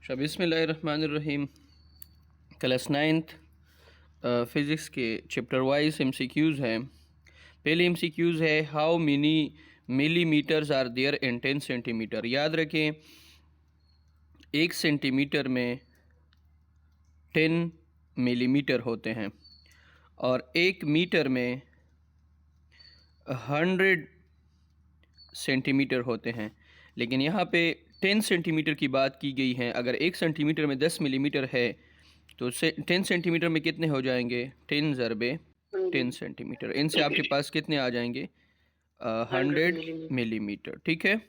बिस्मिल्लाहिर्रहमानिर्रहीम। Class ninth physics के chapter wise MCQs हैं। पहले MCQs है how many millimeters are there in 10 centimeter. याद रखें 1 सेंटीमीटर में 10 मिलीमीटर होते हैं और 1 मीटर में 100 सेंटीमीटर होते हैं। लेकिन यहाँ पे 10 सेंटीमीटर की बात की गई है। अगर 1 सेंटीमीटर में 10 मिलीमीटर है तो 10 सेंटीमीटर में कितने हो जाएंगे? 10 ज़रबे 10 सेंटीमीटर। इनसे आपके पास कितने आ जाएंगे? 100 मिलीमीटर। ठीक है।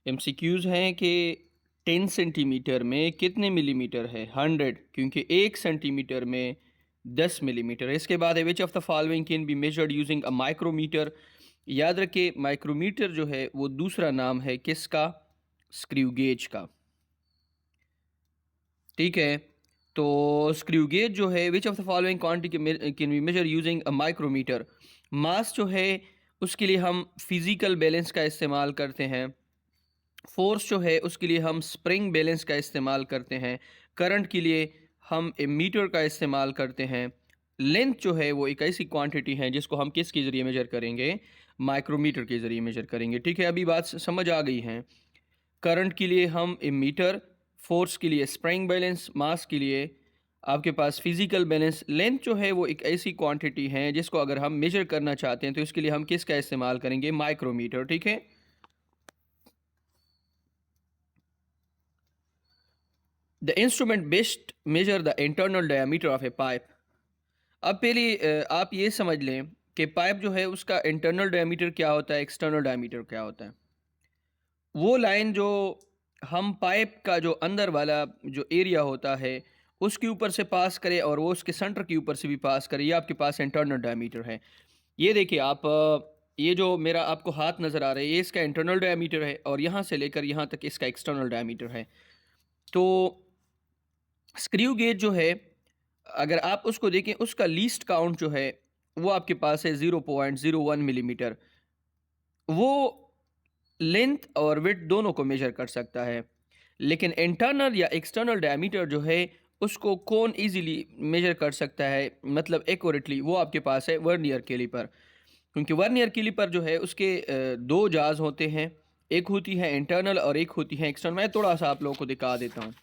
MCQs हैं कि 10 सेंटीमीटर में कितने मिलीमीटर है? 100, क्योंकि 1 सेंटीमीटर में 10 मिलीमीटर है। इसके बाद which of the following can be measured using a micrometer. याद रखिए माइक्रोमीटर जो है वो दूसरा नाम है किसका? स्क्रू गेज का। ठीक है। तो स्क्रू गेज जो है which of the following quantity can be measure using a micrometer. Mass जो है उसके लिए हम फिजिकल बैलेंस का इस्तेमाल करते हैं। फोर्स जो है उसके लिए हम स्प्रिंग बैलेंस का इस्तेमाल करते हैं। करंट के लिए हम मीटर का इस्तेमाल करते हैं। लेंथ जो है वो एक ऐसी क्वांटिटी है जिसको हम किसके ज़रिए मेजर करेंगे? माइक्रोमीटर के ज़रिए मेजर करेंगे। ठीक है, अभी बात समझ आ गई है। करंट के लिए हम मीटर, फोर्स के लिए स्प्रिंग बैलेंस, मास के लिए आपके पास फिजिकल बैलेंस। लेंथ जो है वो एक ऐसी क्वांटिटी है जिसको अगर हम मेजर करना चाहते हैं तो इसके लिए हम किसका इस्तेमाल करेंगे? माइक्रोमीटर। ठीक है। The instrument best measure the internal diameter of A pipe. अब पहले आप ये समझ लें कि पाइप जो है उसका इंटरनल डायमीटर क्या होता है, एक्सटर्नल डायमीटर क्या होता है। वो लाइन जो हम पाइप का जो अंदर वाला जो एरिया होता है उसके ऊपर से पास करें और वो उसके सेंटर के ऊपर से भी पास करें, ये आपके पास इंटरनल डायमीटर है। ये देखिए आप, ये जो मेरा आपको हाथ नज़र आ रहा है ये इसका इंटरनल डायमीटर है और यहाँ से लेकर यहाँ तक इसका एक्सटर्नल डायमीटर है। तो स्क्रू गेज जो है अगर आप उसको देखें उसका लीस्ट काउंट जो है वो आपके पास है 0.01 मिलीमीटर। वो लेंथ और विड्थ दोनों को मेजर कर सकता है। लेकिन इंटरनल या एक्सटर्नल डायमीटर जो है उसको कौन इजीली मेजर कर सकता है, मतलब एक्यूरेटली? वो आपके पास है वर्नियर कैलिपर। क्योंकि वर्नियर कैलिपर जो है उसके दो जाज होते हैं, एक होती है इंटरनल और एक होती है एक्सटर्नल। मैं थोड़ा सा आप लोगों को दिखा देता हूँ।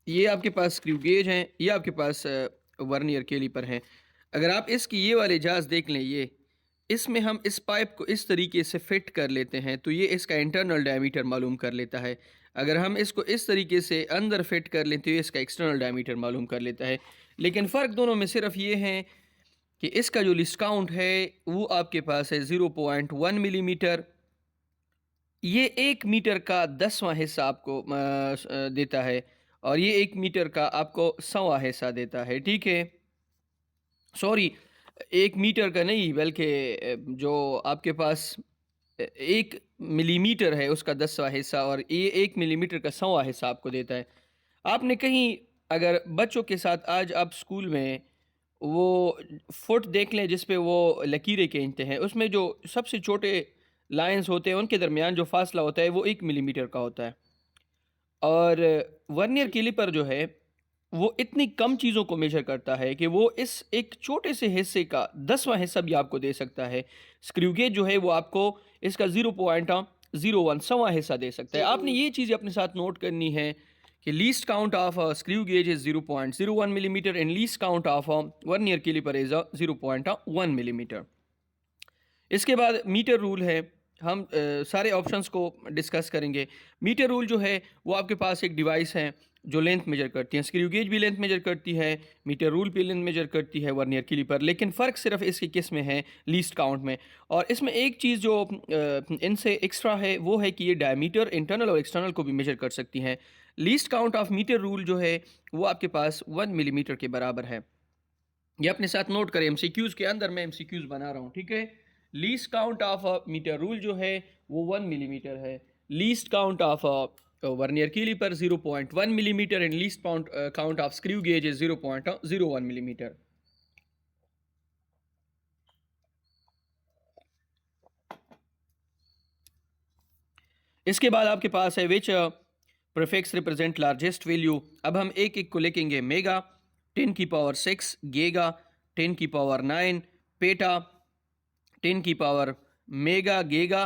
ये आपके पास स्क्रू गेज हैं, ये आपके पास वर्नियर कैलिपर हैं। अगर आप इसकी ये वाले जाज देख लें, ये इसमें हम इस पाइप को इस तरीके से फिट कर लेते हैं तो ये इसका इंटरनल डायमीटर मालूम कर लेता है। अगर हम इसको इस तरीके से अंदर फिट कर लें तो ये इसका एक्सटर्नल डायमीटर मालूम कर लेता है। लेकिन फ़र्क दोनों में सिर्फ ये है कि इसका जो लिस्ट काउंट है वो आपके पास है 0.1 मिलीमीटर। ये 1 मीटर का 10वां हिस्सा आपको देता है और ये 1 मीटर का आपको 100वां हिस्सा देता है। ठीक है, सॉरी, 1 मीटर का नहीं बल्कि जो आपके पास 1 मिलीमीटर है उसका 10वां हिस्सा और ये 1 मिलीमीटर का 100वां हिस्सा आपको देता है। आपने कहीं अगर बच्चों के साथ आज आप स्कूल में वो फुट देख लें जिस पे वो लकीरें खींचते हैं, उसमें जो सबसे छोटे लाइंस होते हैं उनके दरमियान जो फासला होता है वो 1 मिलीमीटर का होता है। और वर्नियर कैलिपर जो है वो इतनी कम चीज़ों को मेजर करता है कि वो इस एक छोटे से हिस्से का 10वां हिस्सा भी आपको दे सकता है। स्क्रू गेज जो है वो आपको इसका 0.01 100वां हिस्सा दे सकता है। आपने ये चीज़ अपने साथ नोट करनी है कि least count of screw gauge is 0.01 millimeter and least count of vernier caliper is 0.1 millimeter. इसके बाद मीटर रूल है। हम सारे ऑप्शंस को डिस्कस करेंगे। मीटर रूल जो है वो आपके पास एक डिवाइस है जो लेंथ मेजर करती है। स्क्रू गेज भी लेंथ मेजर करती है, मीटर रूल भी लेंथ मेजर करती है, वर्नियर कैलिपर। लेकिन फ़र्क सिर्फ इसकी किस में है? लीस्ट काउंट में। और इसमें एक चीज़ जो इनसे एक्स्ट्रा है वो है कि ये डायमीटर इंटरनल और एक्सटर्नल को भी मेजर कर सकती हैं। Least count of metre rule जो है वो आपके पास 1 मिलीमीटर के बराबर है। ये अपने साथ नोट करें, MCQs के अंदर मैं MCQs बना रहा हूँ। ठीक है। Least count of metre rule जो है वो 1 मिलीमीटर है। Least count of vernier caliper 0.1 millimeter and least count of screw gauge is 0.01 millimeter. इसके बाद आपके पास है which prefix represent largest value. अब हम एक एक को लिखेंगे। Mega 10⁶, giga 10⁹, peta 10 mega giga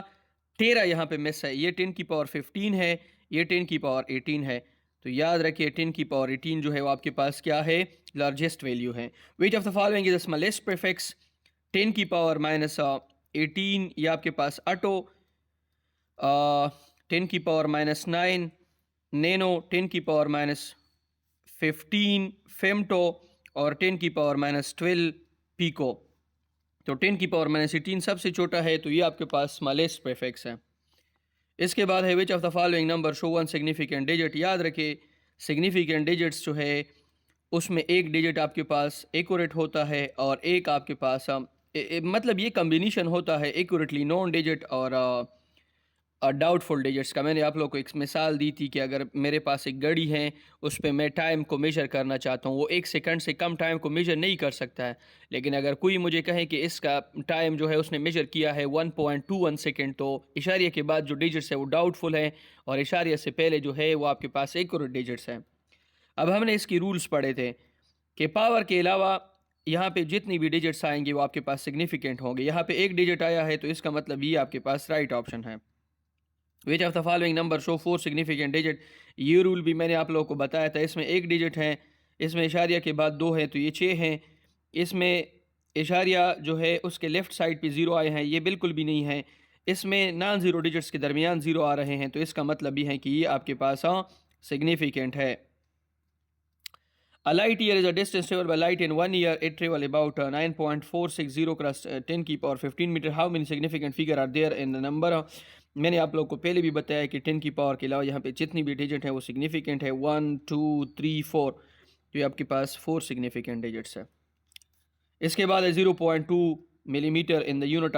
13 यहाँ पे मिस है, ये 10⁻15 है, ये 10⁻18 है। तो याद रखिए 10⁻18 जो है वो आपके पास क्या है, लार्जेस्ट वैल्यू है। Which of the following is the smallest prefix. 10⁻18 ये आपके पास ऑटो, 10⁻9 नैनो, 10⁻15 फेमटो और 10⁻12 पीको। तो 10⁻18 सबसे छोटा है, तो ये आपके पास स्मॉलेस्ट प्रीफिक्स है। इसके बाद है which of the following number show one significant digit. याद रखिए सिग्निफिकेंट डिजिट्स जो है उसमें एक डिजिट आपके पास एक्यूरेट होता है और एक आपके पास मतलब ये कम्बिनेशन होता है एक्यूरेटली नोन डिजिट और डाउटफुल डिजिट्स का। मैंने आप लोगों को एक मिसाल दी थी कि अगर मेरे पास एक घड़ी है, उस पर मैं टाइम को मेजर करना चाहता हूँ, वो 1 सेकंड से कम टाइम को मेजर नहीं कर सकता है। लेकिन अगर कोई मुझे कहे कि इसका टाइम जो है उसने मेजर किया है 1.21 सेकंड, तो इशारे के बाद जो डिजिट्स है वो डाउटफुल है और इशारे से पहले जो है वो आपके पास एक्यूरेट डिजिट्स हैं। अब हमने इसकी रूल्स पढ़े थे कि पावर के अलावा यहाँ पे जितनी भी डिजिट्स आएंगी वो आपके पास सिग्निफिकेंट होंगे। यहाँ पे एक डिजिट आया है तो इसका मतलब ये आपके पास राइट ऑप्शन है। Which of the following number show 4 significant digit. ये रूल भी मैंने आप लोगों को बताया था। इसमें एक डिजिट है, इसमें इशारिया के बाद 2 है, तो ये 6 हैं। इसमें इशारिया जो है उसके लेफ़्ट साइड पे 0 आए हैं, ये बिल्कुल भी नहीं है। इसमें नॉन ज़ीरो डिजिट्स के दरमियान 0 आ रहे हैं, तो इसका मतलब भी है कि ये आपके पास सिग्निफिकेंट है। A light year is a distance traveled by light in 1 year. It travel about 9.460 cross 10⁻15 meter. How many significant figure are there in the number? मैंने आप लोगों को पहले भी बताया कि 10 की पावर के अलावा यहाँ पे जितनी भी डिजिट है वो सिग्निफिकेंट है। 1 2 3 4, तो ये आपके पास 4 सिग्निफिकेंट डिजिट्स है। इसके बाद है 0.2 millimeter in the unit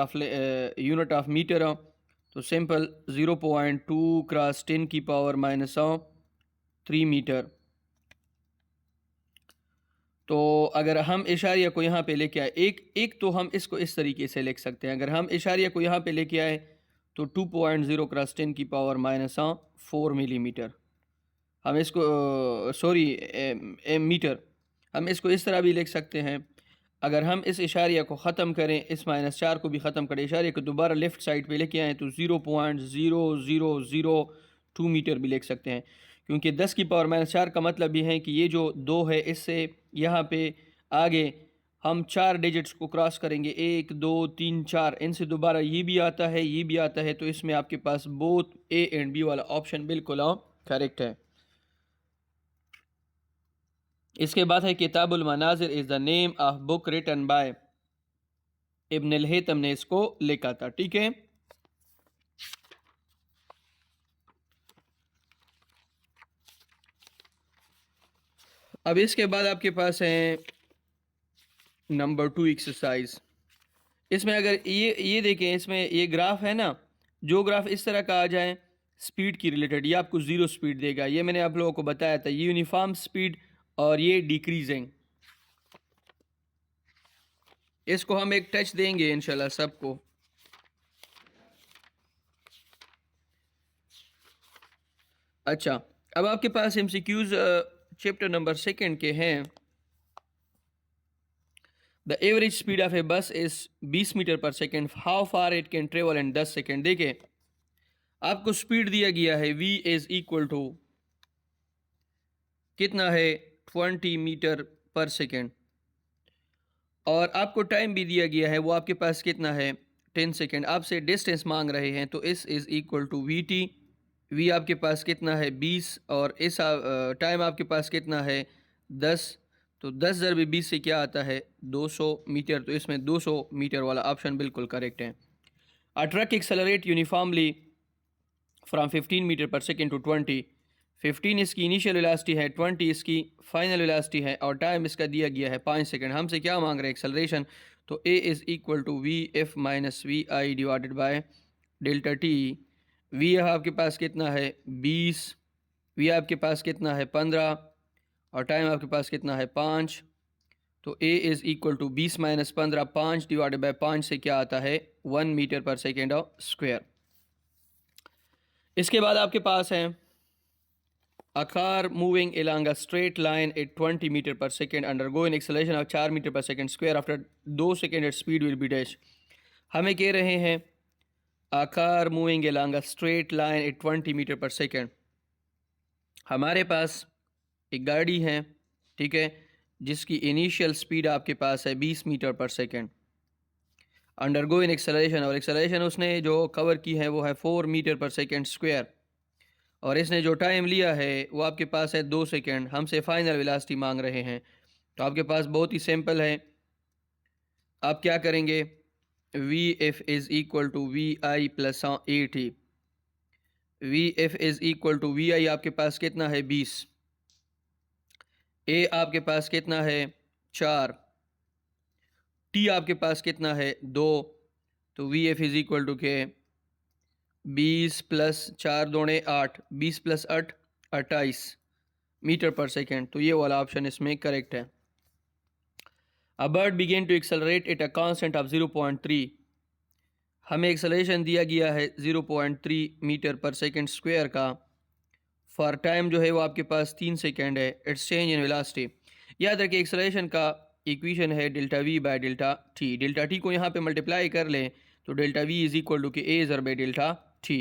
of meter. तो सिंपल 0.2 क्रॉस 10⁻³ मीटर। तो अगर हम इशारिया को यहाँ पे लेके आए, एक तो हम इसको इस तरीके से लिख सकते हैं। अगर हम इशारिया को यहाँ पे लेके आए तो 2.0 क्रॉस 10⁻⁴ मिलीमीटर। हम इसको मीटर, हम इसको इस तरह भी लिख सकते हैं। अगर हम इस इशारिया को ख़त्म करें, इस -4 को भी ख़त्म करें, इशारे को दोबारा लेफ़्ट साइड पे लेके आएँ तो 0.0002 मीटर भी लिख सकते हैं। क्योंकि 10 की पावर -4 का मतलब भी है कि ये जो 2 है इससे यहाँ पे आगे हम 4 डिजिट्स को क्रॉस करेंगे, 1 2 3 4, इनसे दोबारा ये भी आता है, ये भी आता है। तो इसमें आपके पास बोथ ए एंड बी वाला ऑप्शन बिल्कुल करेक्ट है। इसके बाद है Kitabul Manazir is the name of book written by Ibn al-Haytham ने इसको लिखा था। ठीक है, अब इसके बाद आपके पास है नंबर 2 एक्सरसाइज। इसमें अगर ये देखें, इसमें ये ग्राफ है ना, जो ग्राफ इस तरह का आ जाए स्पीड की रिलेटेड, ये आपको 0 स्पीड देगा। ये मैंने आप लोगों को बताया था, ये यूनिफॉर्म स्पीड और ये डिक्रीजिंग। इसको हम एक टच देंगे इंशाल्लाह सबको। अच्छा, अब आपके पास एमसीक्यूज चैप्टर नंबर 2 के हैं। The average speed of a बस इज 20 मीटर पर second. How far it can travel in 10 second. देखिए आपको स्पीड दिया गया है v इज इक्वल टू कितना है 20 मीटर पर सेकेंड, और आपको टाइम भी दिया गया है, वो आपके पास कितना है 10 सेकेंड। आपसे डिस्टेंस मांग रहे हैं, तो S is equal to we T. V आपके पास कितना है 20 और इस टाइम आपके पास कितना है 10। तो 10 ज़रबे 20 से क्या आता है 200 मीटर। तो इसमें 200 मीटर वाला ऑप्शन बिल्कुल करेक्ट है। A truck accelerate uniformly from 15 metre पर सेकेंड टू 20। 15 इसकी इनिशियल वेलोसिटी है, 20 इसकी फाइनल वेलोसिटी है, और टाइम इसका दिया गया है 5 सेकेंड। हमसे क्या मांग रहे हैं एक्सेलरेशन। तो ए is equal to V F minus we I divided by delta T. V आपके पास कितना है 20, वी आपके पास कितना है 15, और टाइम आपके पास कितना है 5। तो ए is equal to 20 minus 15, 5 divided by 5 से क्या आता है 1 मीटर पर सेकेंड स्क्वायर। इसके बाद आपके पास है a car moving along a straight line at 20 meter per second undergoing acceleration of 4 meter per second square after 2 seconds its speed will be dash। हमें कह रहे हैं a car moving along a straight line at 20 meter per second। हमारे पास एक गाड़ी है, ठीक है, जिसकी इनिशियल स्पीड आपके पास है 20 मीटर पर सेकेंड। अंडरगोइंग एक्सेलरेशन, और एक्सेलरेशन उसने जो कवर की है वो है 4 मीटर पर सेकेंड स्क्वायर, और इसने जो टाइम लिया है वो आपके पास है 2 सेकेंड। हमसे फाइनल वेलोसिटी मांग रहे हैं, तो आपके पास बहुत ही सिंपल है। आप क्या करेंगे, V F is equal to V I plus A T. V F is equal to V I आपके पास कितना है 20, ए आपके पास कितना है 4, टी आपके पास कितना है 2, तो we F is equal to के 20 प्लस 4 दूणे 8, 20 प्लस 8 28 मीटर पर सेकेंड। तो ये वाला ऑप्शन इसमें करेक्ट है। A bird begin to accelerate at a constant of 0.3। हमें एक्सेलरेशन दिया गया है 0.3 मीटर पर सेकेंड स्क्वायर का। फॉर टाइम जो है वो आपके पास 3 सेकेंड है। It's change in velocity. याद रखिए एक्सेलरेशन का इक्वेशन है delta V by delta T. Delta T को यहाँ पे मल्टीप्लाई कर लें तो delta V is equal to के ए ज़रबे delta T.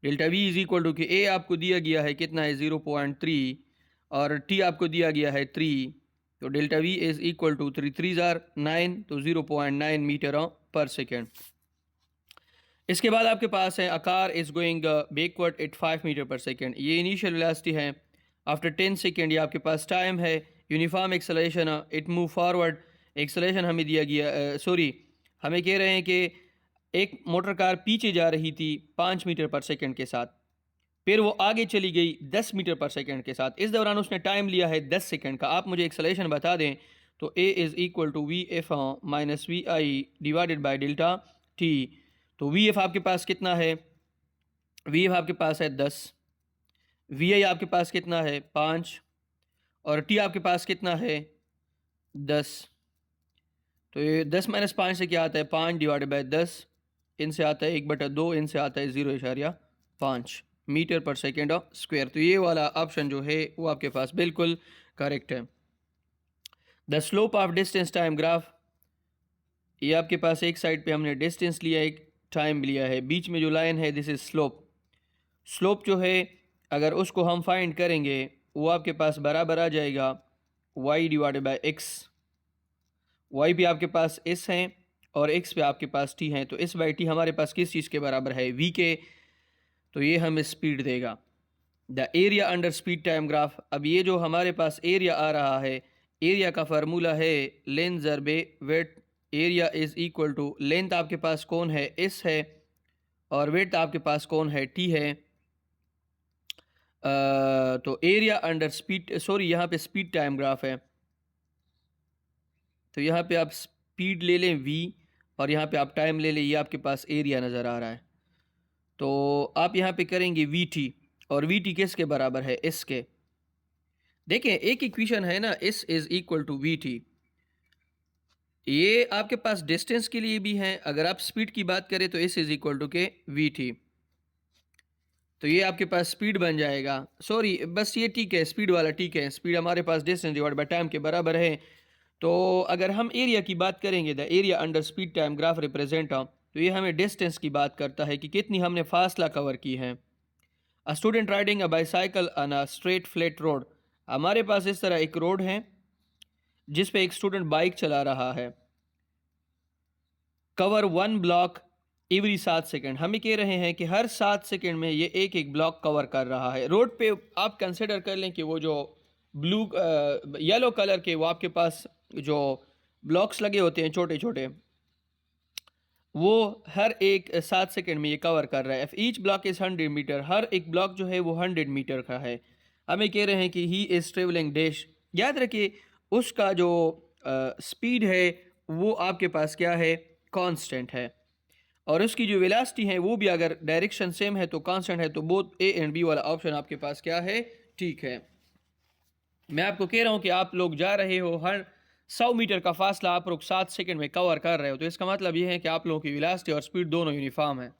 Delta V is equal to के ए आपको दिया गया है कितना है 0.3 और टी आपको दिया गया है 3, तो delta V is equal to 3 3 ज़ार 9, तो 0.9 मीटर पर सेकेंड। इसके बाद आपके पास है a car is going backward at 5 metre पर सेकेंड। ये इनिशियल वेलोसिटी है। आफ्टर 10 सेकेंड ये आपके पास टाइम है। Uniform acceleration it move forward. Acceleration हमें दिया गया, सॉरी हमें कह रहे हैं कि एक मोटर कार पीछे जा रही थी 5 मीटर पर सेकेंड के साथ, फिर वो आगे चली गई 10 मीटर पर सेकेंड के साथ। इस दौरान उसने टाइम लिया है 10 सेकेंड का। आप मुझे एक्सेलरेशन बता दें तो ए is equal to V F minus we I divided by delta T. तो वी एफ आपके पास कितना है, वी एफ आपके पास है 10, वी आई आपके पास कितना है 5, और टी आपके पास कितना है 10। तो ये 10 माइनस 5 से क्या आता है 5 डिवाइडेड बाई 10, इनसे आता है 1/2, इनसे आता है 0.5 मीटर पर सेकेंड स्क्वायर। तो ये वाला ऑप्शन जो है वो आपके पास बिल्कुल करेक्ट है। The slope of distance time graph, ये आपके पास एक साइड पे हमने डिस्टेंस लिया, एक टाइम लिया है, बीच में जो लाइन है दिस इज स्लोप। स्लोप जो है अगर उसको हम फाइंड करेंगे वो आपके पास बराबर आ जाएगा y divided by x. Y पे आपके पास s हैं और x पे आपके पास t हैं, तो s बाई टी हमारे पास किस चीज़ के बराबर है v के, तो ये हमें स्पीड देगा। The area under speed time graph, अब ये जो हमारे पास एरिया आ रहा है, एरिया का फार्मूला है लेंथ ज़रबे width. Area is equal to length आपके पास कौन है s है और वेट आपके पास कौन है t है। तो एरिया अंडर स्पीड, सॉरी यहाँ पे स्पीड टाइम ग्राफ है, तो यहाँ पे आप स्पीड ले लें v और यहाँ पे आप टाइम ले लें, ये आपके पास एरिया नज़र आ रहा है। तो आप यहाँ पे करेंगे वी टी, और वी टी किसके बराबर है s के। देखें एक इक्वेशन है ना s is equal to we t, ये आपके पास डिस्टेंस के लिए भी है। अगर आप स्पीड की बात करें तो s इज़ इक्वल टू के वी टी, तो ये आपके पास स्पीड बन जाएगा। सॉरी बस ये ठीक है, स्पीड वाला ठीक है, स्पीड हमारे पास डिस्टेंस डिवाइड बाय टाइम के बराबर है। तो अगर हम एरिया की बात करेंगे, the area under speed time graph represent, तो ये हमें डिस्टेंस की बात करता है कि कितनी हमने फासला कवर की है। A student riding a bicycle on a straight flat road, हमारे पास इस तरह एक रोड है जिस पे एक स्टूडेंट बाइक चला रहा है। कवर 1 ब्लॉक एवरी 7 सेकेंड, हमें कह रहे हैं कि हर 7 सेकेंड में ये एक एक ब्लॉक कवर कर रहा है। रोड पे आप कंसिडर कर लें कि वो जो ब्लू येलो कलर के वो आपके पास जो ब्लॉक्स लगे होते हैं छोटे छोटे, वो हर एक 7 सेकेंड में ये कवर कर रहा है। ईच ब्लॉक इज़ 100 मीटर, हर एक ब्लॉक जो है वो 100 मीटर का है। हमें कह रहे हैं कि ही इज़ ट्रेवलिंग डैश। याद रखिए उसका जो स्पीड है वो आपके पास क्या है कांस्टेंट है, और उसकी जो वेलोसिटी है वो भी अगर डायरेक्शन सेम है तो कांस्टेंट है। तो बोथ ए एंड बी वाला ऑप्शन आपके पास क्या है ठीक है। मैं आपको कह रहा हूं कि आप लोग जा रहे हो, हर 100 मीटर का फासला आप लोग 7 सेकंड में कवर कर रहे हो, तो इसका मतलब ये है कि आप लोगों की वेलोसिटी और स्पीड दोनों यूनिफॉर्म है।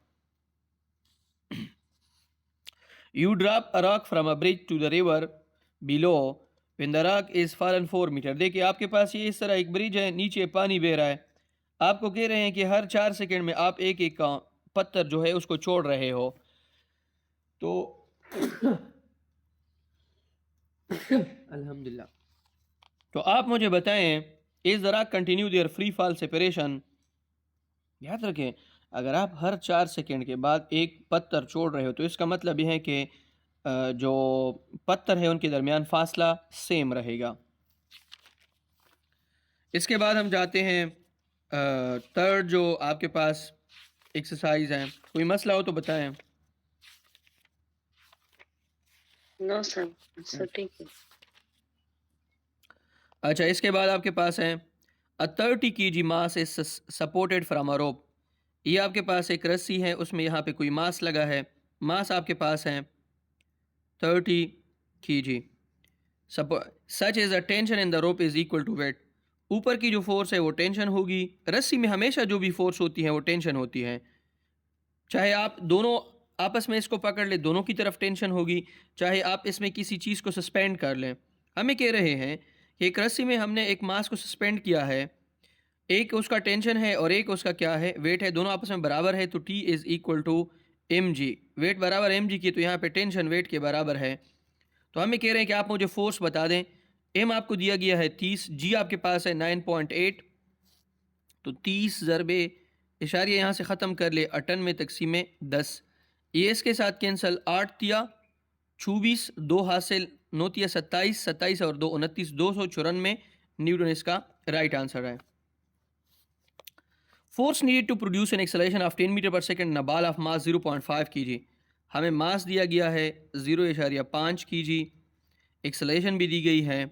You drop a rock from a bridge to the river below when the rock is fallen 4 metre. देखिए आपके पास ये इस तरह एक ब्रिज है, नीचे पानी बह रहा है। आपको कह रहे हैं कि हर 4 सेकंड में आप एक एक का पत्थर जो है उसको छोड़ रहे हो। तो अल्हम्दुलिल्लाह। तो आप मुझे बताएं, इस the rock continue there free fall separation. याद रखें, अगर आप हर 4 सेकंड के बाद एक पत्थर छोड़ रहे हो तो इसका मतलब यह है कि जो पत्थर है उनके दरमियान फासला सेम रहेगा। इसके बाद हम जाते हैं थर्ड जो आपके पास एक्सरसाइज है। कोई मसला हो तो बताएं। नो सर, सब ठीक है। अच्छा, इसके बाद आपके पास है a 30 kg mass is supported from a rope. ये आपके पास एक रस्सी है, उसमें यहाँ पे कोई मास लगा है। मास आपके पास है 30 kg। Such is a tension in the rope is equal to weight. ऊपर की जो फोर्स है वो टेंशन होगी। रस्सी में हमेशा जो भी फोर्स होती है वो टेंशन होती है। चाहे आप दोनों आपस में इसको पकड़ ले, दोनों की तरफ टेंशन होगी। चाहे आप इसमें किसी चीज़ को सस्पेंड कर लें। हमें कह रहे हैं कि एक रस्सी में हमने एक मास को सस्पेंड किया है, एक उसका टेंशन है और एक उसका क्या है, वेट है। दोनों आपस में बराबर है तो t is equal to M g. Weight बराबर एम जी की, तो यहाँ पे टेंशन वेट के बराबर है। तो हमें कह रहे हैं कि आप मुझे फोर्स बता दें। एम आपको दिया गया है 30, जी आपके पास है 9.8। तो 30 ज़रबे इशारिया यहाँ से ख़त्म कर ले, अटन में तकसीम 10। ये इसके साथ कैंसल, 8 तिया 24, 2 हासिल, 9 तिया 27, 27 और 2 29, 294 न्यूटन इसका राइट आंसर है। Force needed to produce an acceleration of 10 metre per second न बॉल ऑफ मास 0.5 kg। हमें मास दिया गया है 0.5 kg, एक्सेलरेशन भी दी गई है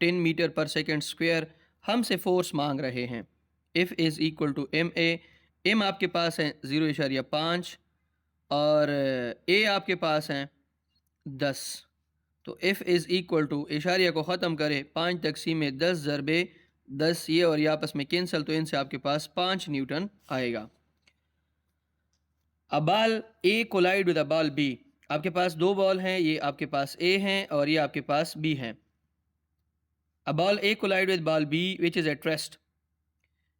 10 मीटर पर सेकंड स्क्वायर। हमसे फोर्स मांग रहे हैं। F is equal to m a. M आपके पास है 0.5 और ए आपके पास है 10। तो F इज़ इक्वल टू इशारिया को ख़त्म करें, 5 तकसीम 10 ज़रबे 10, ये और ये आपस में कैंसल, तो इनसे आपके पास 5 न्यूटन आएगा। अब ball a collide with a ball b. आपके पास दो बॉल हैं, ये आपके पास ए हैं और ये आपके पास बी हैं। A ball a collide with ball b which is at rest.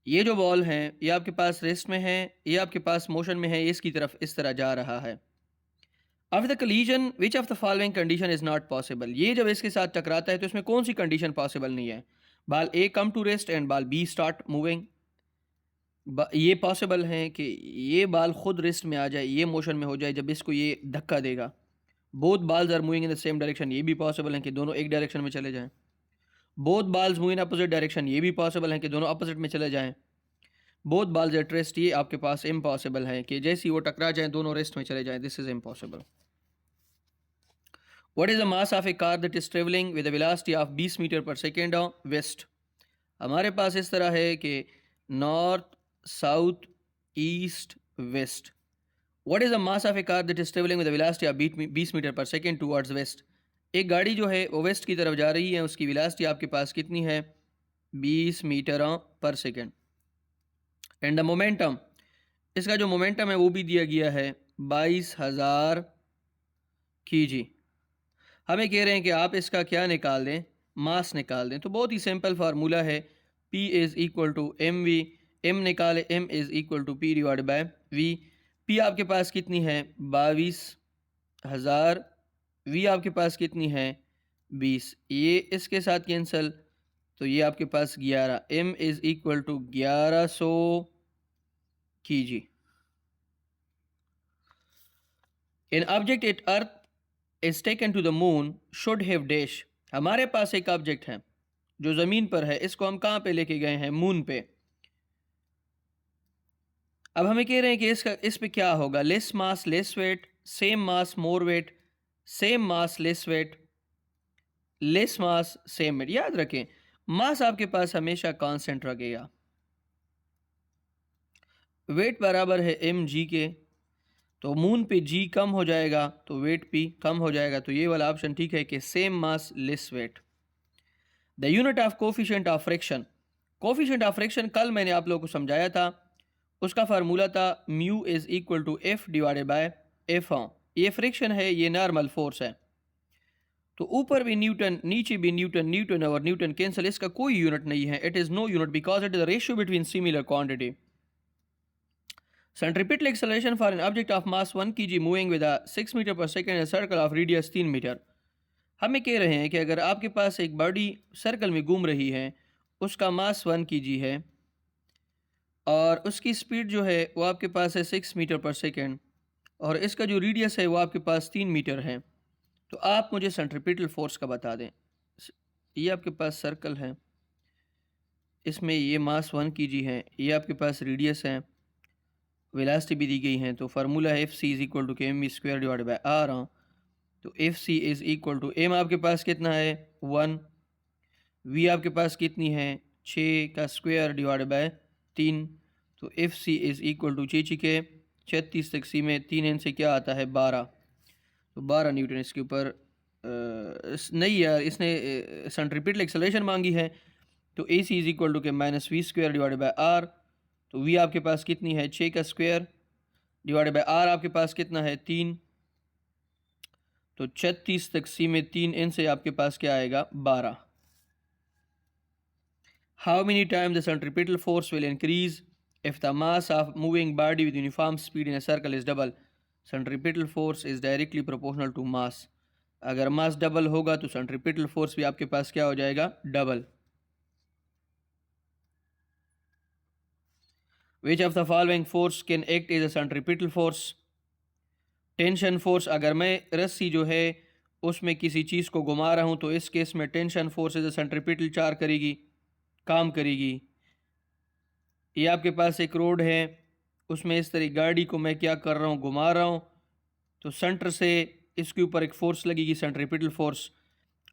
ये जो बॉल हैं ये आपके पास रेस्ट में है, ये आपके पास मोशन में है, ये इसकी तरफ इस तरह जा रहा है। After the collision which of the following condition is not possible. ये जब इसके साथ टकराता है तो इसमें कौन सी कंडीशन पॉसिबल नहीं है। Ball a come to rest and ball b start moving. ये पॉसिबल है कि ये बॉल खुद रेस्ट में आ जाए, ये मोशन में हो जाए जब इसको ये धक्का देगा। Both balls are moving in the same direction, ये भी पॉसिबल है कि दोनों एक डायरेक्शन में चले जाएं। Both balls move in opposite direction, ये भी पॉसिबल है कि दोनों अपोजिट में चले जाएं। बोथ बॉल्स एट रेस्ट, ये आपके पास इम्पॉसिबल है कि जैसे ही वो टकरा जाएं दोनों रेस्ट में चले जाएं। This is impossible. What is the mass of a car that is travelling with velocity of 20 metre पर सेकेंड वेस्ट। हमारे पास इस तरह है कि north south east west. What is the mass of a car that is travelling with velocity of 20 metre पर second towards west. एक गाड़ी जो है वो वेस्ट की तरफ जा रही है, उसकी वेलोसिटी आपके पास कितनी है, 20 मीटर पर सेकेंड। एंड द मोमेंटम, इसका जो मोमेंटम है वो भी दिया गया है 22,000 kg। हमें कह रहे हैं कि आप इसका क्या निकाल दें, मास निकाल दें। तो बहुत ही सिंपल फार्मूला है, P is equal to m v. M निकाले, M is equal to P divide by V। P आपके पास कितनी है 22,000, V आपके पास कितनी है 20, ये इसके साथ कैंसल, तो ये आपके पास 11। M is equal to 1100 kg। An object at Earth is taken to the moon should have dash। हमारे पास एक ऑब्जेक्ट है जो ज़मीन पर है, इसको हम कहाँ पे लेके गए हैं, मून पे। अब हमें कह रहे हैं कि इस पे क्या होगा, less mass less weight, same mass more weight, same mass less weight, less mass same weight. याद रखें मास आपके पास हमेशा कांस्टेंट रखेगा। वेट बराबर है एम जी के, तो मून पे जी कम हो जाएगा तो वेट भी कम हो जाएगा। तो ये वाला ऑप्शन ठीक है कि same mass less wait. The unit of coefficient of friction. Coefficient of friction कल मैंने आप लोगों को समझाया था, उसका फार्मूला था mu is equal to f divided by f. ये फ्रिक्शन है, ये नॉर्मल फोर्स है। तो ऊपर भी न्यूटन, नीचे भी न्यूटन, न्यूटन और न्यूटन कैंसिल, इसका कोई यूनिट नहीं है। It is no unit because it is the ratio between similar quantity. Centripetal acceleration for an object of mass 1 kg moving with a 6 metre per second a circle of radius 3 metre. हमें कह रहे हैं कि अगर आपके पास एक body circle में घूम रही है, उसका मास 1 kg है और उसकी स्पीड जो है वो आपके पास है 6 मीटर पर सेकंड और इसका जो रेडियस है वो आपके पास 3 मीटर है। तो आप मुझे सेंट्रीपिटल फोर्स का बता दें। ये आपके पास सर्कल है, इसमें ये मास 1 kg है, ये आपके पास रेडियस है, वेलोसिटी भी दी गई है। तो फार्मूला है F C is equal to के M square divide by are. तो F C is equal to M आपके पास कितना है 1, वी आपके पास कितनी है 6 का स्क्वायर डिवाइड बाय 3। तो F C is equal to 6 के 36 तक सी में 3 एन से क्या आता है 12। तो 12 न्यूटन इसके ऊपर नहीं यार, इसने सेंट्रीपिटल एक्सेलरेशन मांगी है। तो a c is equal to के minus v square divide by are. तो वी आपके पास कितनी है 6 का स्क्वायर डिवाइड बाई आर आपके पास कितना है 3। तो 36 तक सी में 3 एन से आपके पास क्या आएगा 12। How many times the centripetal force will increase if the mass of moving body with uniform speed in a circle is double? Centripetal force is directly proportional to mass. अगर मास डबल होगा तो centripetal force भी आपके पास क्या हो जाएगा double. Which of the following force can act as a centripetal force? Tension force, अगर मैं रस्सी जो है उसमें किसी चीज़ को घुमा रहा हूँ तो इस केस में tension force as a centripetal चार करेगी, काम करेगी। ये आपके पास एक रोड है, उसमें इस तरह गाड़ी को मैं क्या कर रहा हूँ घुमा रहा हूँ, तो सेंटर से इसके ऊपर एक फोर्स लगेगी सेंट्रीपिटल फोर्स,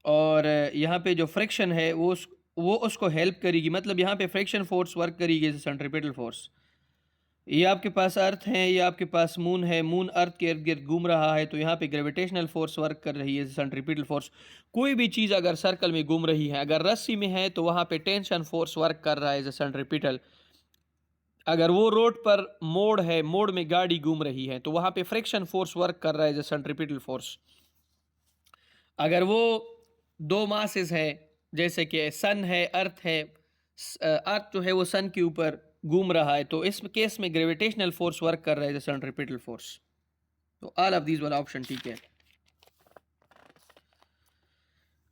और यहाँ पे जो फ्रिक्शन है वो उसको हेल्प करेगी, मतलब यहाँ पे फ्रिक्शन फोर्स वर्क करेगी सेंट्रीपिटल फोर्स। ये आपके पास अर्थ है, ये आपके पास मून है, मून अर्थ के इर्द गिर्द घूम रहा है, तो यहाँ पे ग्रेविटेशनल फोर्स वर्क कर रही है सेंट्रीपिटल फोर्स। कोई भी चीज़ अगर सर्कल में घूम रही है, अगर रस्सी में है तो वहाँ पे टेंशन फोर्स वर्क कर रहा है सेंट्रीपिटल। अगर वो रोड पर मोड़ है, मोड़ में गाड़ी घूम रही है, तो वहाँ पे फ्रिक्शन फोर्स वर्क कर रहा है सेंट्रीपिटल फोर्स। अगर वो दो मासेस है, जैसे कि सन है, अर्थ है, अर्थ जो है वो सन के ऊपर घूम रहा है, तो इस केस में ग्रेविटेशनल फोर्स वर्क कर रहा है सेंट्रीपिटल फोर्स। तो ऑल ऑफ दीज वाला ऑप्शन ठीक है।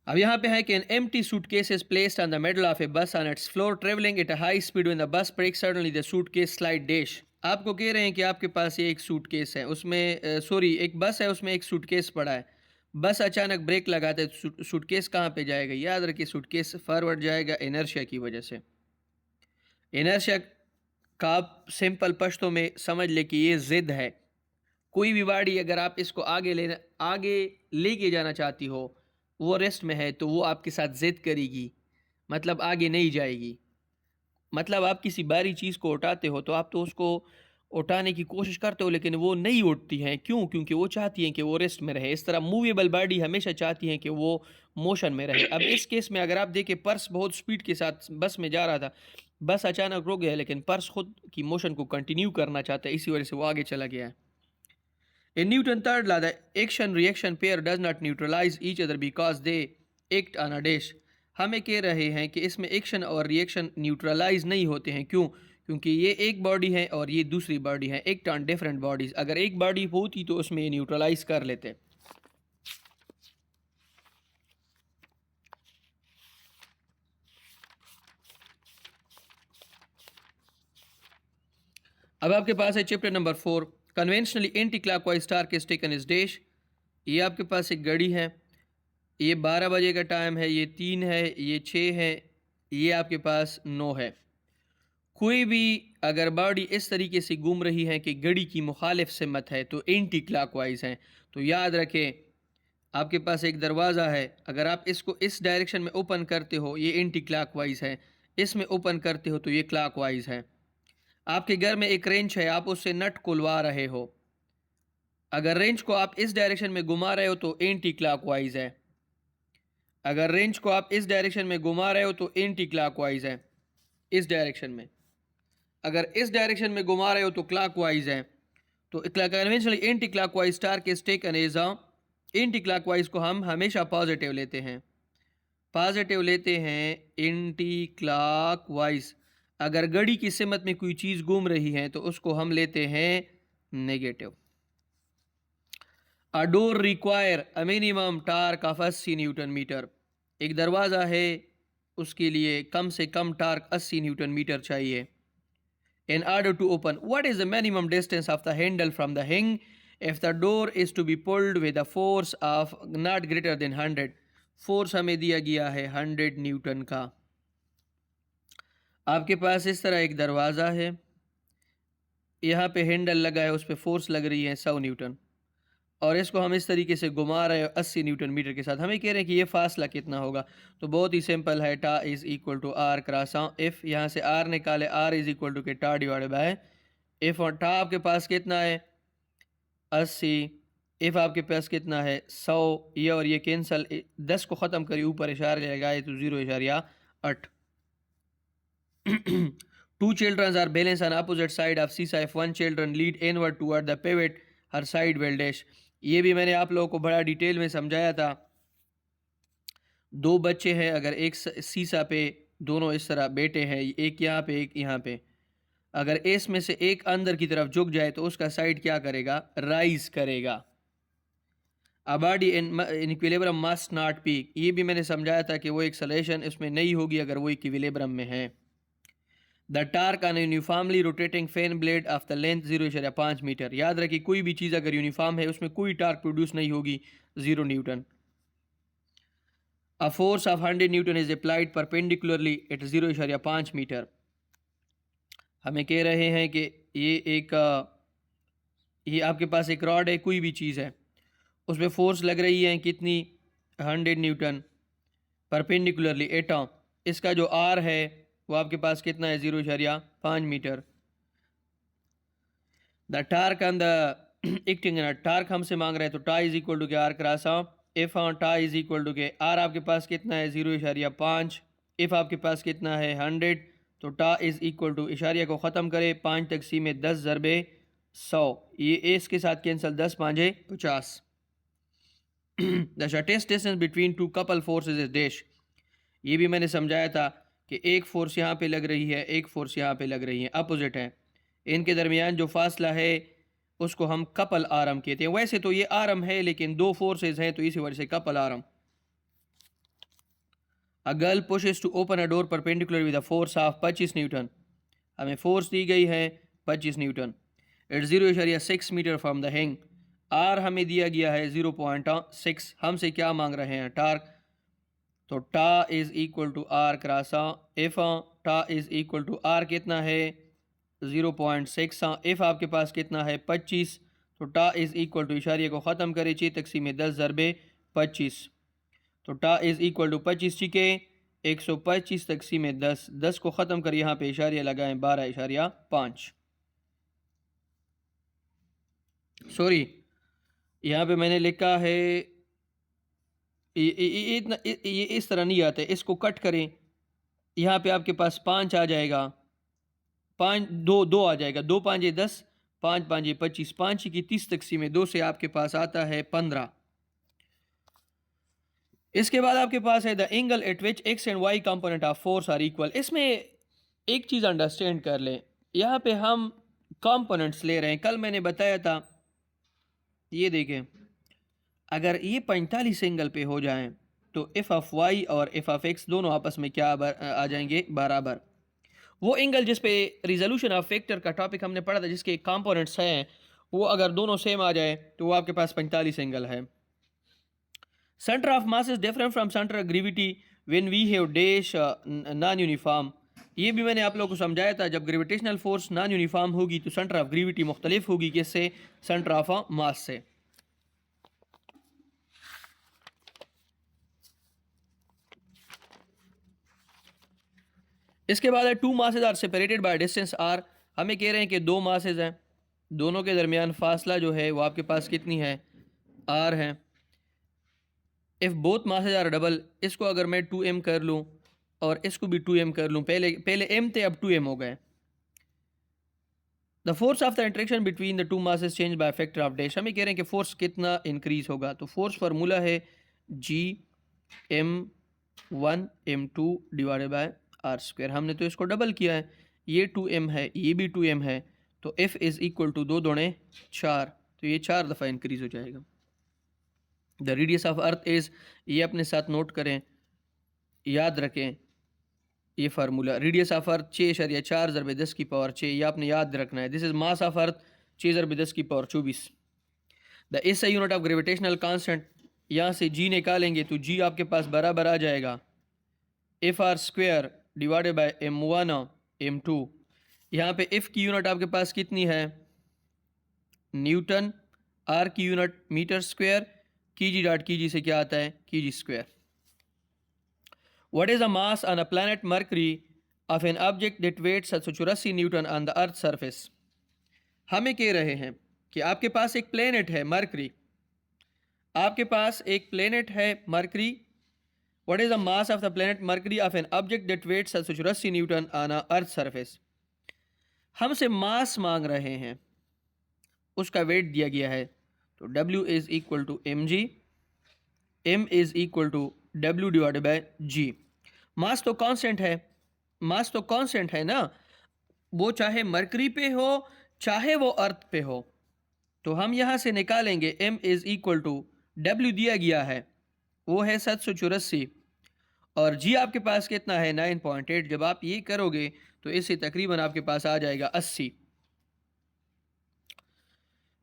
अब यहाँ पे है कि an empty suitcase is placed on the middle of a bus on its floor travelling at a high speed when the bus brakes suddenly the suitcase slide dash. आपको कह रहे हैं कि आपके पास ये एक सूटकेस है, उसमें सॉरी एक बस है, उसमें एक सूटकेस पड़ा है, बस अचानक ब्रेक लगाते तो सूटकेस कहाँ पे जाएगा? याद रखिए सूटकेस फॉरवर्ड जाएगा इनर्शिया की वजह से। इनर्शिया का आप सिंपल पश्तों में समझ ले कि ये जिद है। कोई भी गाड़ी अगर आप इसको आगे लेके जाना चाहती हो, वो रेस्ट में है, तो वो आपके साथ जिद करेगी, मतलब आगे नहीं जाएगी। मतलब आप किसी भारी चीज़ को उठाते हो तो आप तो उसको उठाने की कोशिश करते हो, लेकिन वो नहीं उठती हैं। क्यों? क्योंकि वो चाहती हैं कि वो रेस्ट में रहे। इस तरह मूवेबल बॉडी हमेशा चाहती हैं कि वो मोशन में रहे। अब इस केस में अगर आप देखें, पर्स बहुत स्पीड के साथ बस में जा रहा था, बस अचानक रुक गया, लेकिन पर्स खुद की मोशन को कंटिन्यू करना चाहता है, इसी वजह से वो आगे चला गया है। In Newton third law, the action-reaction pair does not neutralize each other because they act on a dash. हमें कह रहे हैं कि इसमें एक्शन और रिएक्शन न्यूट्रलाइज नहीं होते हैं। क्यों? क्योंकि ये एक बॉडी है और ये दूसरी बॉडी है, एक्ट ऑन डिफरेंट बॉडीज। अगर एक बॉडी होती तो उसमें ये न्यूट्रलाइज कर लेते। अब आपके पास है chapter number 4, conventionally anti clockwise star is taken is dash. ये आपके पास एक घड़ी है, ये 12 बजे का टाइम है, ये 3 है, ये 6 है, ये आपके पास 9 है। कोई भी अगर बॉडी इस तरीके से घूम रही है कि घड़ी की मुखालिफ सिमत है तो एंटी क्लॉकवाइज है। तो याद रखें, आपके पास एक दरवाज़ा है, अगर आप इसको इस डायरेक्शन में ओपन करते हो ये एंटी क्लॉकवाइज है, इसमें ओपन करते हो तो ये क्लॉकवाइज है। आपके घर में एक रेंच है, आप उससे नट खुलवा रहे हो, अगर रेंच को आप इस डायरेक्शन में घुमा रहे हो तो एंटी क्लॉकवाइज है। अगर रेंच को आप इस डायरेक्शन में घुमा रहे हो तो एंटी क्लॉकवाइज है, इस डायरेक्शन में। अगर इस डायरेक्शन में घुमा रहे हो तो क्लॉकवाइज है। तो conventionally anticlockwise torque is taken as a, anticlockwise को हम हमेशा पॉजिटिव लेते हैं, पॉजिटिव लेते हैं एंटी क्लॉकवाइज। अगर घड़ी की सिमत में कोई चीज़ घूम रही है तो उसको हम लेते हैं negative. A door require a minimum torque of 80 newton metre. एक दरवाज़ा है, उसके लिए कम से कम टार्क 80 न्यूटन मीटर चाहिए। In order to open, what is the minimum distance of the handle from the hinge if the door is to be pulled with a force of not greater than 100? Force हमें दिया गया है 100 Newton का। आपके पास इस तरह एक दरवाज़ा है, यहाँ पे हैंडल लगा है, उस पर फोर्स लग रही है 100 न्यूटन, और इसको हम इस तरीके से घुमा रहे हैं 80 न्यूटन मीटर के साथ। हमें कह रहे हैं कि ये फासला कितना होगा। तो बहुत ही सिंपल है, tau is equal to r cross f. यहाँ से आर निकाले, आर इज़ इक्वल टू के टा डिवाइड बाय एफ। और टा आपके पास कितना है 80, एफ आपके पास कितना है 100। ये और ये कैंसल, 10 को ख़त्म करिए, ऊपर इशारा लगाए तो 0.8। Two children are balanced on opposite side of seesaw. If one children lead inward toward the pivot, her side will dash. ये भी मैंने आप लोगों को बड़ा डिटेल में समझाया था। दो बच्चे हैं, अगर एक सीसा पे दोनों इस तरह बैठे हैं, एक यहाँ पे एक यहाँ पे, अगर इस में से एक अंदर की तरफ झुक जाए तो उसका साइड क्या करेगा, राइज करेगा। A body in equilibrium must not peak, ये भी मैंने समझाया था कि वो एक्सेलरेशन इसमें नहीं होगी अगर वो इक्विलिब्रियम में है। The torque on uniformly rotating fan blade of the length 0.5 metre. याद रखिए कोई भी चीज़ अगर यूनिफॉर्म है उसमें कोई टार्क प्रोड्यूस नहीं होगी, 0 newton. A force of 100 newton is applied perpendicularly at 0.5 metre. हमें कह रहे हैं कि ये आपके पास एक रॉड है, कोई भी चीज़ है, उसमें फोर्स लग रही है कितनी, 100 न्यूटन परपेंडिकुलरली एटा। इसका जो आर है वो आपके पास कितना है, 0.5 metre. The torque on the acting torque हमसे मांग रहे हैं, तो टा इज इक्वल टू के r cross f on tau is equal to के आर आपके पास कितना है 0.5, एफ आपके पास कितना है 100, तो टा इज इक्वल टू इशारिया को ख़त्म करे 5 तक़सीम में 10 ज़रबे 100, ये एस के साथ cancel, 10 5 50। The shortest distance between two couple forces is dash. ये भी मैंने समझाया था कि एक फोर्स यहाँ पे लग रही है, एक फोर्स यहाँ पे लग रही है, अपोजिट है, इनके दरमियान जो फासला है उसको हम कपल आरम कहते हैं। वैसे तो ये आरम है लेकिन दो फोर्सेज हैं तो इसी वजह से couple arm. A girl pushes to open a door perpendicular with a force of 25 newton. हमें फोर्स दी गई है 25 newton at 0.6 metre from the hinge. R हमें दिया गया है 0.6। हमसे क्या मांग रहे हैं, टार्क। तो tau is equal to r cross f. Tau is equal to r कितना है 0.6, एफ आपके पास कितना है 25, तो टा इज इक्वल टू इशारिया को ख़त्म करे 6 तक़सीम में 10 ज़रबे 25, तो टा इज इक्वल टू 25 ठीक है 125 तक़सीम में 10, 10 को ख़त्म कर यहाँ पे इशारिया लगाएं 12.5। सॉरी यहाँ पे मैंने लिखा है ये इस तरह नहीं आता है, इसको कट करें, यहाँ पे आपके पास 5 आ जाएगा, 5 2 आ जाएगा, 2 5 10, 5 5 25, 5 की 30 तक़सीम में 2 से आपके पास आता है 15। इसके बाद आपके पास है the angle at which x and y component of force are equal. इसमें एक चीज़ अंडरस्टैंड कर लें, यहाँ पे हम कंपोनेंट्स ले रहे हैं। कल मैंने बताया था, ये देखें, अगर ये 45 एंगल पे हो जाएं तो एफ ऑफ वाई और एफ ऑफ एक्स दोनों आपस में क्या आ जाएंगे, बराबर। वो एंगल जिस पे रिजोल्यूशन ऑफ फैक्टर का टॉपिक हमने पढ़ा था, जिसके कंपोनेंट्स हैं, वो अगर दोनों सेम आ जाए तो वो आपके पास 45 एंगल है। Centre of mass is different from centre of gravity when we have dash non uniform. ये भी मैंने आप लोगों को समझाया था, जब ग्रेविटेशनल फोर्स नॉन यूनिफॉर्म होगी तो सेंटर ऑफ ग्रेविटी मुख्तलिफ होगी, किससे, सेंटर ऑफ मास से। इसके बाद है two masses are separated by distance r. हमें कह रहे हैं कि दो मासेज हैं, दोनों के दरमियान फासला जो है वो आपके पास कितनी है, आर है। If both masses are double, इसको अगर मैं 2m कर लूँ और इसको भी 2m कर लूँ, पहले m थे अब 2m हो गए। The force of the interaction between the two masses change by factor of dash. हमें कह रहे हैं कि फोर्स कितना इंक्रीज होगा, तो फोर्स फार्मूला है G m1 m2 divided by r square. हमने तो इसको डबल किया है, ये 2m है, ये भी 2m है, तो F इज इक्वल टू 2 दूणे 4, तो ये 4 दफ़ा इंक्रीज हो जाएगा। The radius of earth is, ये अपने साथ नोट करें, याद रखें ये फार्मूला, रेडियस ऑफ अर्थ 6.4 ज़रबे 10 की पावर 6, ये आपने याद रखना है। This is mass of earth 6 ज़रबे 10 की power 24। The SI unit of gravitational constant, यहाँ से जी निकालेंगे तो जी आपके पास बराबर आ जाएगा F R square divided by m1 m2। यहाँ पे एफ की यूनिट आपके पास कितनी है, न्यूटन, आर की यूनिट मीटर स्क्वायर, की जी डॉट की जी से क्या आता है, की जी square. What is the mass on a planet Mercury of an object that weighs 84 Newton on the earth surface? हमें कह रहे हैं कि आपके पास एक प्लेनेट है मरकरी, आपके पास एक प्लेनेट है mercury. What is the mass of the planet Mercury of an object that weighs 84 Newton on a earth surface? हमसे मास मांग रहे हैं, उसका वेट दिया गया है, तो W is equal to mg, m is equal to W divided by g। Mass तो कांस्टेंट है, मास तो कांस्टेंट है ना, वो चाहे मरकरी पे हो चाहे वो अर्थ पे हो, तो हम यहाँ से निकालेंगे m is equal to W दिया गया है वो है 784, और g आपके पास कितना है 9.8। जब आप ये करोगे तो इससे तकरीबन आपके पास आ जाएगा 80।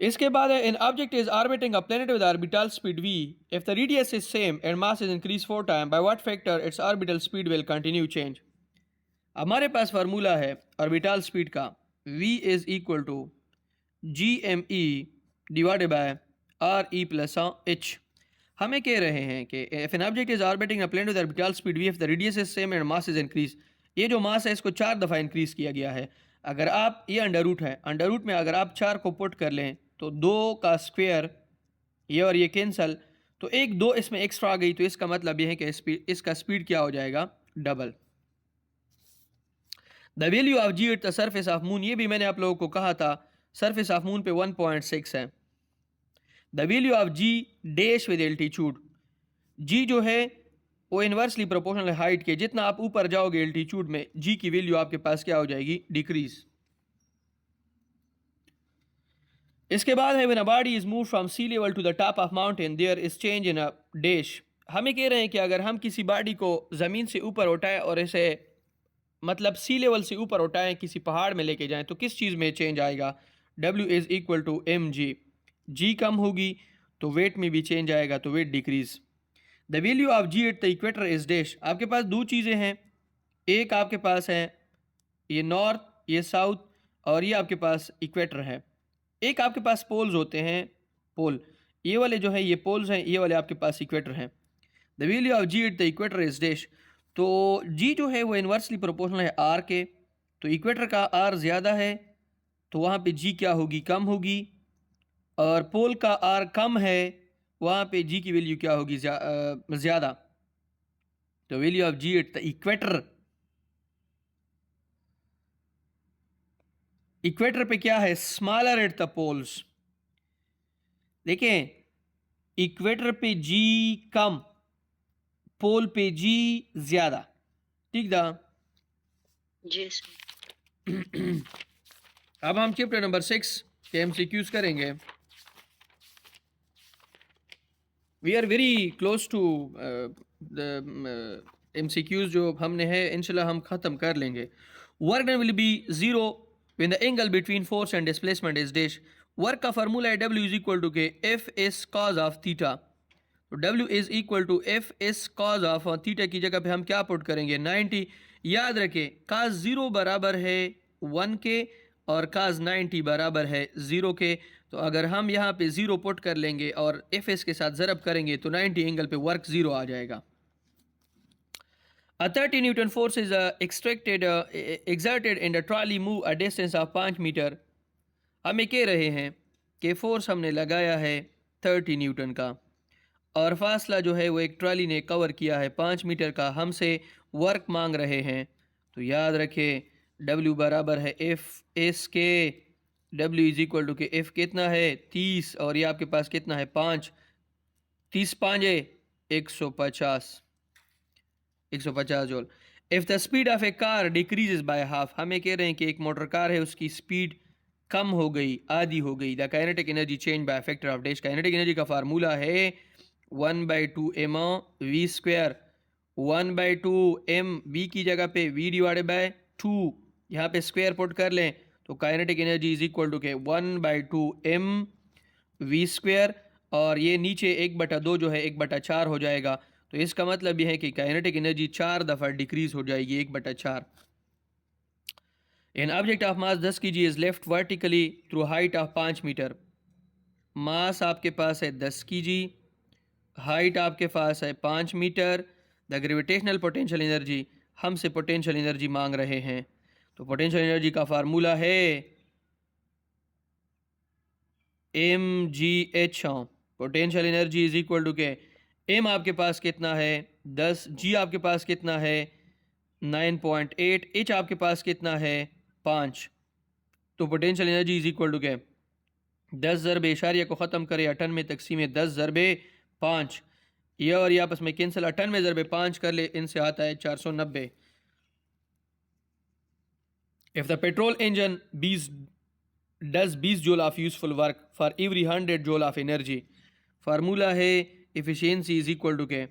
इसके बाद है an object is orbiting a planet with orbital speed v, if the radius is same and mass is increased 4 times, by what factor its orbital speed will continue change? हमारे पास फार्मूला है ऑर्बिटल स्पीड का, v is equal to g m e divided by r e plus h. हमें कह रहे हैं कि if an object is orbiting a planet with orbital speed v, if the radius is same and mass is increase, ये जो मास है इसको 4 दफ़ा इंक्रीज किया गया है। अगर आप, ये अंडर रूट है, अंडर रूट में अगर आप 4 को पुट कर लें तो 2 का स्क्वायर, ये और ये कैंसल, तो एक 2 इसमें एक्स्ट्रा आ गई, तो इसका मतलब ये है कि इसका स्पीड क्या हो जाएगा, double. The value of ji at the surface of moon, ये भी मैंने आप लोगों को कहा था, सरफेस ऑफ मून पे 1.6 है। The value of G dash with altitude, G जो है वो इन्वर्सली प्रोपोर्शनल है हाइट के, जितना आप ऊपर जाओगे एल्टीट्यूड में जी की वैल्यू आपके पास क्या हो जाएगी, डिक्रीज। इसके बाद है when a body is move from sea level to the top of mountain there is change in a dash. हमें कह रहे हैं कि अगर हम किसी बॉडी को ज़मीन से ऊपर उठाएं और इसे मतलब सी लेवल से ऊपर उठाएं, किसी पहाड़ में लेके जाएं, तो किस चीज़ में चेंज आएगा, W is equal to M G. G कम होगी तो वेट में भी चेंज आएगा, तो weight decrease. The value of ji at the equator is dash. आपके पास दो चीज़ें हैं, एक आपके पास है ये नॉर्थ, ये साउथ, और ये आपके पास इक्वेटर है। एक आपके पास पोल्स होते हैं, पोल, ये वाले जो है ये पोल्स हैं, ये वाले आपके पास इक्वेटर हैं। The value of ji at the equator is dash, तो जी जो है वो इन्वर्सली प्रोपोर्शनल है आर के, तो इक्वेटर का आर ज़्यादा है तो वहाँ पे जी क्या होगी, कम होगी, और पोल का आर कम है वहाँ पे जी की वैल्यू क्या होगी, ज़्यादा। तो value of ji at the equator, equator पे क्या है, स्मॉलर एट द पोल्स। देखें, इक्वेटर पे जी कम, पोल पे जी ज़्यादा, ठीक था। जी सर। अब हम चैप्टर नंबर 6 के एमसीक्यूज करेंगे। We are very close to the MCQs जो हमने है, इंशाल्लाह हम ख़त्म कर लेंगे। Work done will be zero when the angle between force and displacement is dash. Work का फार्मूला है W इज इक्वल टू के f s cos of theta, तो W is equal to f s cos of theta की जगह पे हम क्या put करेंगे, 90। याद रखें काज 0 बराबर है 1 के और काज 90 बराबर है 0 के, तो अगर हम यहाँ पे 0 पुट कर लेंगे और एफ एस के साथ ज़रब करेंगे तो 90 एंगल पे वर्क 0 आ जाएगा। A 30 Newton force is exerted in the trolley move a distance of 5 metre. हमें कह रहे हैं कि फोर्स हमने लगाया है 30 न्यूटन का और फासला जो है वो एक ट्रॉली ने कवर किया है 5 मीटर का, हमसे वर्क मांग रहे हैं। तो याद रखें W बराबर है एफ एस के W इज इक्वल टू के F कितना है 30 और ये आपके पास कितना है 5, 30 5 है 150 joule. If the speed of a car decreases by half, हमें कह रहे हैं कि एक मोटर कार है उसकी स्पीड कम हो गई, आधी हो गई। The kinetic energy change by factor of dash, kinetic energy का फार्मूला है 1/2 m v²। 1/2 m v की जगह पे v डिवाइडेड बाय 2, यहाँ पे स्क्वायर पुट कर लें तो kinetic energy is equal to के 1/2 m v²। और ये नीचे 1/2 जो है 1/4 हो जाएगा। तो इसका मतलब यह है कि काइनेटिक एनर्जी 4 दफ़ा डिक्रीज हो जाएगी 1/4। An object of mass 10 kg is left vertically through height of 5 metre. Mass आपके पास है 10 kg, हाइट आपके पास है 5 metre. The gravitational potential energy, हमसे पोटेंशियल एनर्जी मांग रहे हैं। तो पोटेंशियल एनर्जी का फार्मूला है mgh। Potential energy is equal to के m आपके पास कितना है 10, g आपके पास कितना है 9.8, h आपके पास कितना है 5। तो potential energy is equal to के 10 ज़रबे इशारिया को ख़त्म करें 98 तकसीम 10 ज़रबे 5, ये और ये आपस में कैंसिल, 98 ज़रबे 5 कर ले, इनसे आता है 490। If the petrol engine 20 joule of useful work for every 100 joule of energy, formula है एफिशिएंसी इज इक्वल टू के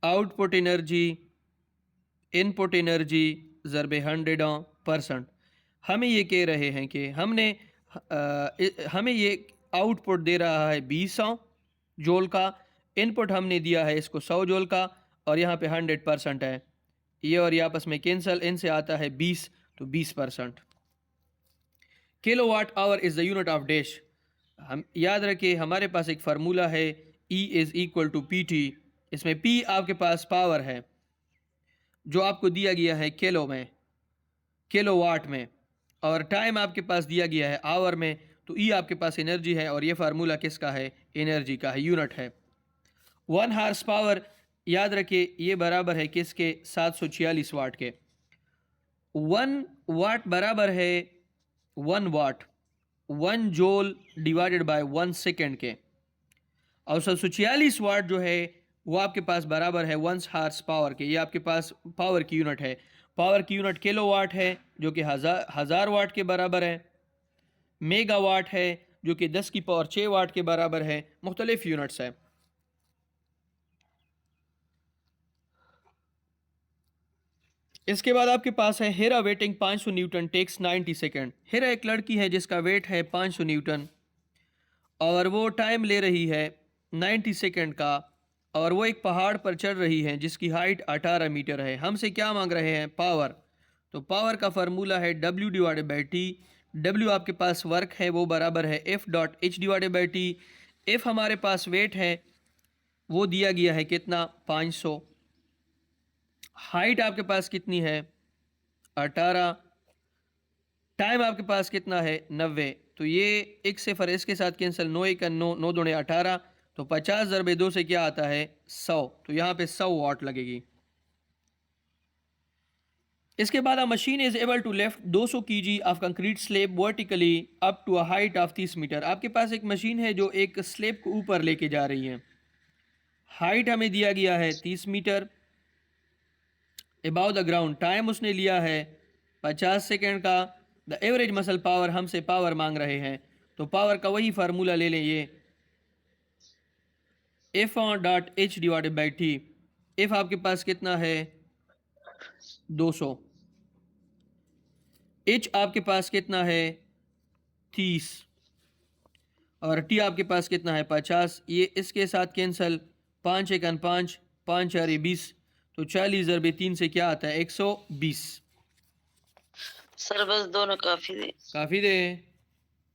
आउटपुट एनर्जी इनपुट एनर्जी ज़रबे 100%। हमें ये कह रहे हैं कि हमें ये आउटपुट दे रहा है 20 जूल का, इनपुट हमने दिया है इसको 100 जूल का, और यहाँ पे 100% है, ये और ये आपस में कैंसल, इनसे आता है 20, तो 20%। Kilowatt hour is the unit of dash, हम याद रखें हमारे पास एक फार्मूला है E is equal to PT। इसमें P आपके पास पावर है जो आपको दिया गया है किलो में, किलोवाट में, और टाइम आपके पास दिया गया है आवर में। तो E आपके पास एनर्जी है और ये फार्मूला किसका है, एनर्जी का है, यूनिट है। 1 हार्स पावर, याद रखिए ये बराबर है किसके, 746 वाट के। 1 वाट बराबर है 1 वाट, 1 जूल डिवाइडेड बाय 1 सेकेंड के, और 746 वाट जो है वो आपके पास बराबर है 1 हार्स पावर के। ये आपके पास पावर की यूनिट है, पावर की यूनिट किलोवाट है जो कि हज़ार वाट के बराबर है, मेगावाट है जो कि 10 की पावर 6 वाट के बराबर है, मुख्तलिफ यूनिट्स है। इसके बाद आपके पास है Hera weighting 500 newton takes 90 second. Hera एक लड़की है जिसका वेट है 500 न्यूटन और वो टाइम ले रही है 90 सेकेंड का, और वो एक पहाड़ पर चढ़ रही है जिसकी हाइट 18 मीटर है। हमसे क्या मांग रहे हैं, पावर। तो पावर का फार्मूला है W divided by T। W आपके पास वर्क है वो बराबर है F.H divided by T। F हमारे पास वेट है वो दिया गया है कितना, 500। हाइट आपके पास कितनी है 18, टाइम आपके पास कितना है 90। तो ये एक से फर इसके साथ कैंसिल, 9 1 9, 9 दूने 18, तो 50 ज़रबे 2 से क्या आता है 100। तो यहाँ पे 100 वाट लगेगी। इसके बाद machine is able to lift 200 kg of concrete slab vertically up to a height of 30 metre. आपके पास एक मशीन है जो एक स्लेब को ऊपर लेके जा रही है, हाइट हमें दिया गया है 30 metre, about the ground time उसने लिया है 50 सेकेंड का। द एवरेज मसल पावर, हमसे पावर मांग रहे हैं, तो पावर का वही फार्मूला ले लें, ये F.H divided by T। F आपके पास कितना है 200, H आपके पास कितना है 30, और T आपके पास कितना है 50। ये इसके साथ कैंसल, 5 1 5, 5 4 20, तो 40 ज़रबे 3 से क्या आता है 120। सर बस दोनों काफी दे। काफ़ी दे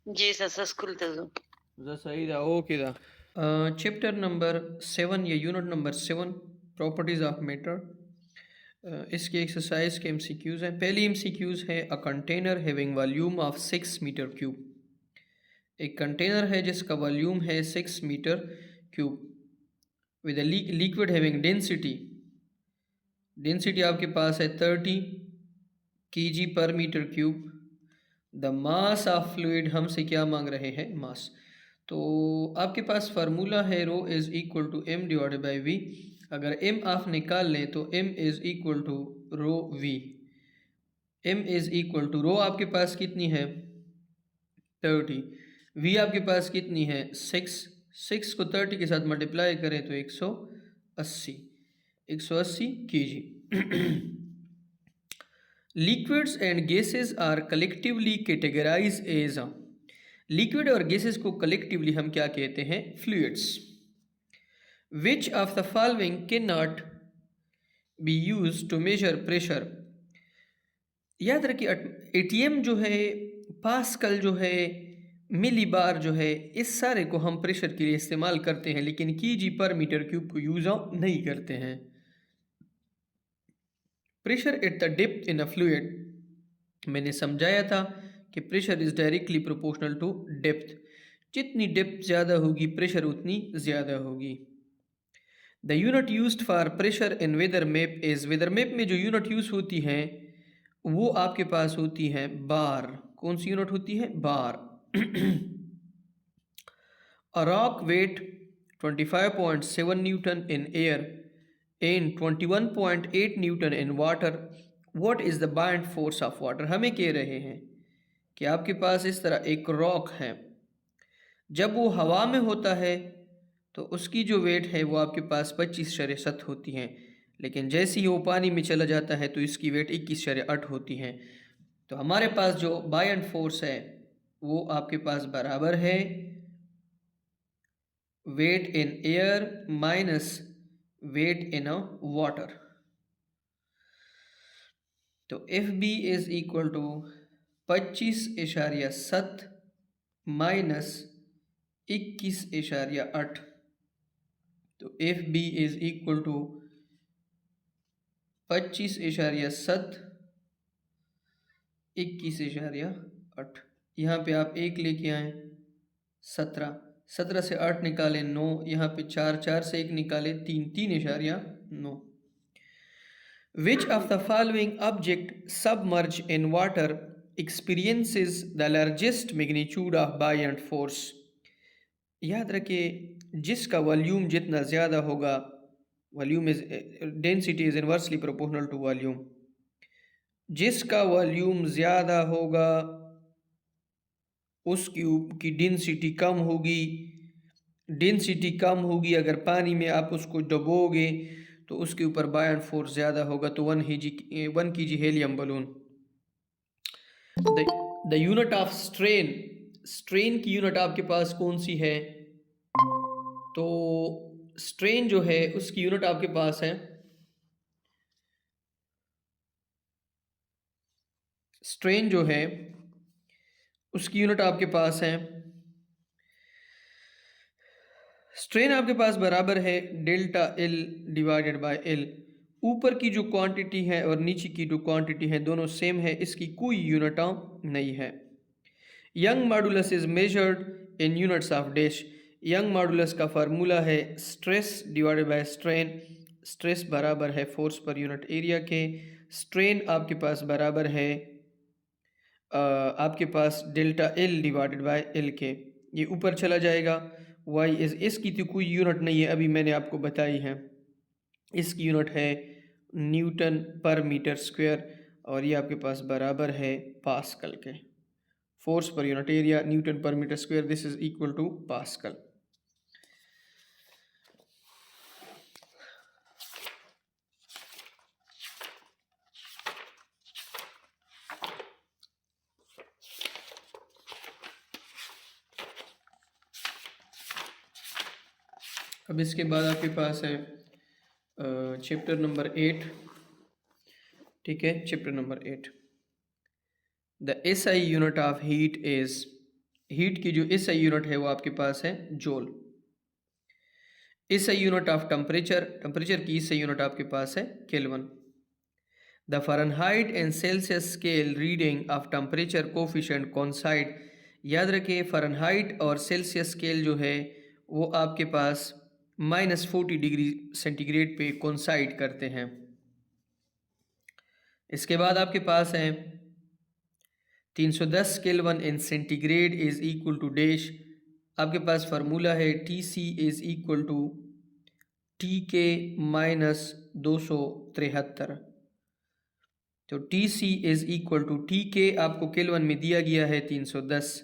जी सर स्कूल तक। सही था, ओके था। चैप्टर नंबर 7 या unit number 7 properties of matter. इसके एक्सरसाइज के MCQs हैं। पहली MCQs है a container having volume of 6 metre cube. एक कंटेनर है जिसका वॉल्यूम है 6 metre cube with liquid having density आपके पास है 30 kg पर metre cube. The mass of fluid हमसे क्या मांग रहे हैं, मास। तो आपके पास फार्मूला है rho is equal to M divided by V. अगर एम आप निकाल लें तो M is equal to rho V. M is equal to rho आपके पास कितनी है 30, वी आपके पास कितनी है 6, 6 को 30 के साथ मल्टीप्लाई करें तो 180, 180 kg। Liquids and gases are collectively categorize as, liquid और गैसेस को कलेक्टिवली हम क्या कहते हैं, fluids. Which of the following can not be use to measure pressure. याद रखिए एटीएम जो है, पास्कल जो है, मिली बार जो है, इस सारे को हम प्रेशर के लिए इस्तेमाल करते हैं, लेकिन केजी पर मीटर क्यूब को यूज नहीं करते हैं। Pressure at the depth in a fluid, मैंने समझाया था कि pressure is directly proportional to depth. जितनी डेप्थ ज़्यादा होगी प्रेशर उतनी ज़्यादा होगी। The unit used for pressure in weather map is, weather map में जो यूनिट यूज़ होती हैं वो आपके पास होती है बार। कौन सी यूनिट होती है, bar. A rock weight 25.7 newton in air and 21.8 newton in water, what is the buoyant force of water. हमें कह रहे हैं कि आपके पास इस तरह एक रॉक है, जब वो हवा में होता है तो उसकी जो वेट है वो आपके पास 25.7 होती है, लेकिन जैसे ही वो पानी में चला जाता है तो इसकी वेट 21.8 होती है। तो हमारे पास जो बायंड फोर्स है वो आपके पास बराबर है weight in air minus weight in a water. तो F B is equal to 25.7 minus 21.8। तो F B is equal to 25.7 21.8। यहाँ पे आप एक लेके आए 17, 17 से 8 निकाले 9, यहाँ पे 4, 4 से 1 निकाले 3, 3.9। Which of the following object submerge in water experiences the largest magnitude of buoyant force. याद रखिए जिसका वॉल्यूम जितना ज़्यादा होगा, volume is density is inversely proportional to volume, जिसका वॉल्यूम ज़्यादा होगा उसकी डेंसिटी कम होगी। डेंसिटी कम होगी, अगर पानी में आप उसको डुबोगे तो उसके ऊपर बायंट फोर्स ज़्यादा होगा। तो 1 kg helium balloon. The unit of strain, strain की यूनिट आपके पास कौन सी है, तो स्ट्रेन जो है उसकी यूनिट आपके पास है, स्ट्रेन जो है उसकी यूनिट आपके पास है, स्ट्रेन आपके पास बराबर है delta L divided by L. ऊपर की जो क्वांटिटी है और नीचे की जो क्वांटिटी है दोनों सेम है, इसकी कोई यूनिट नहीं है। Young modulus is measured in units of dash. Young modulus का फार्मूला है stress divided by strain. Stress बराबर है फोर्स पर यूनिट एरिया के। स्ट्रेन आपके पास बराबर है आपके पास delta L divided by L के। ये ऊपर चला जाएगा। वाई इज, इसकी तो कोई यूनिट नहीं है, अभी मैंने आपको बताई है। इसकी यूनिट है न्यूटन पर मीटर स्क्वायर और ये आपके पास बराबर है पास्कल के। Force per unit area newton per metre square, this is equal to pascal. अब इसके बाद आपके पास है चैप्टर नंबर 8। ठीक है, chapter number 8। The SI unit of heat is, heat की जो एसआई यूनिट है वो आपके पास है joule. SI unit of temperature, temperature की एसआई यूनिट आपके पास है kelvin. The Fahrenheit and Celsius scale reading of temperature coefficient coincide. याद रखिए फ़ारेनहाइट और सेल्सियस स्केल जो है वो आपके पास -40 डिग्री सेंटीग्रेड पे कोइंसाइड करते हैं। इसके बाद आपके पास है 310 kelvin in centigrade is equal to dash. आपके पास फार्मूला है T C is equal to T K minus 273। तो T C is equal to T K आपको केल्विन में दिया गया है 310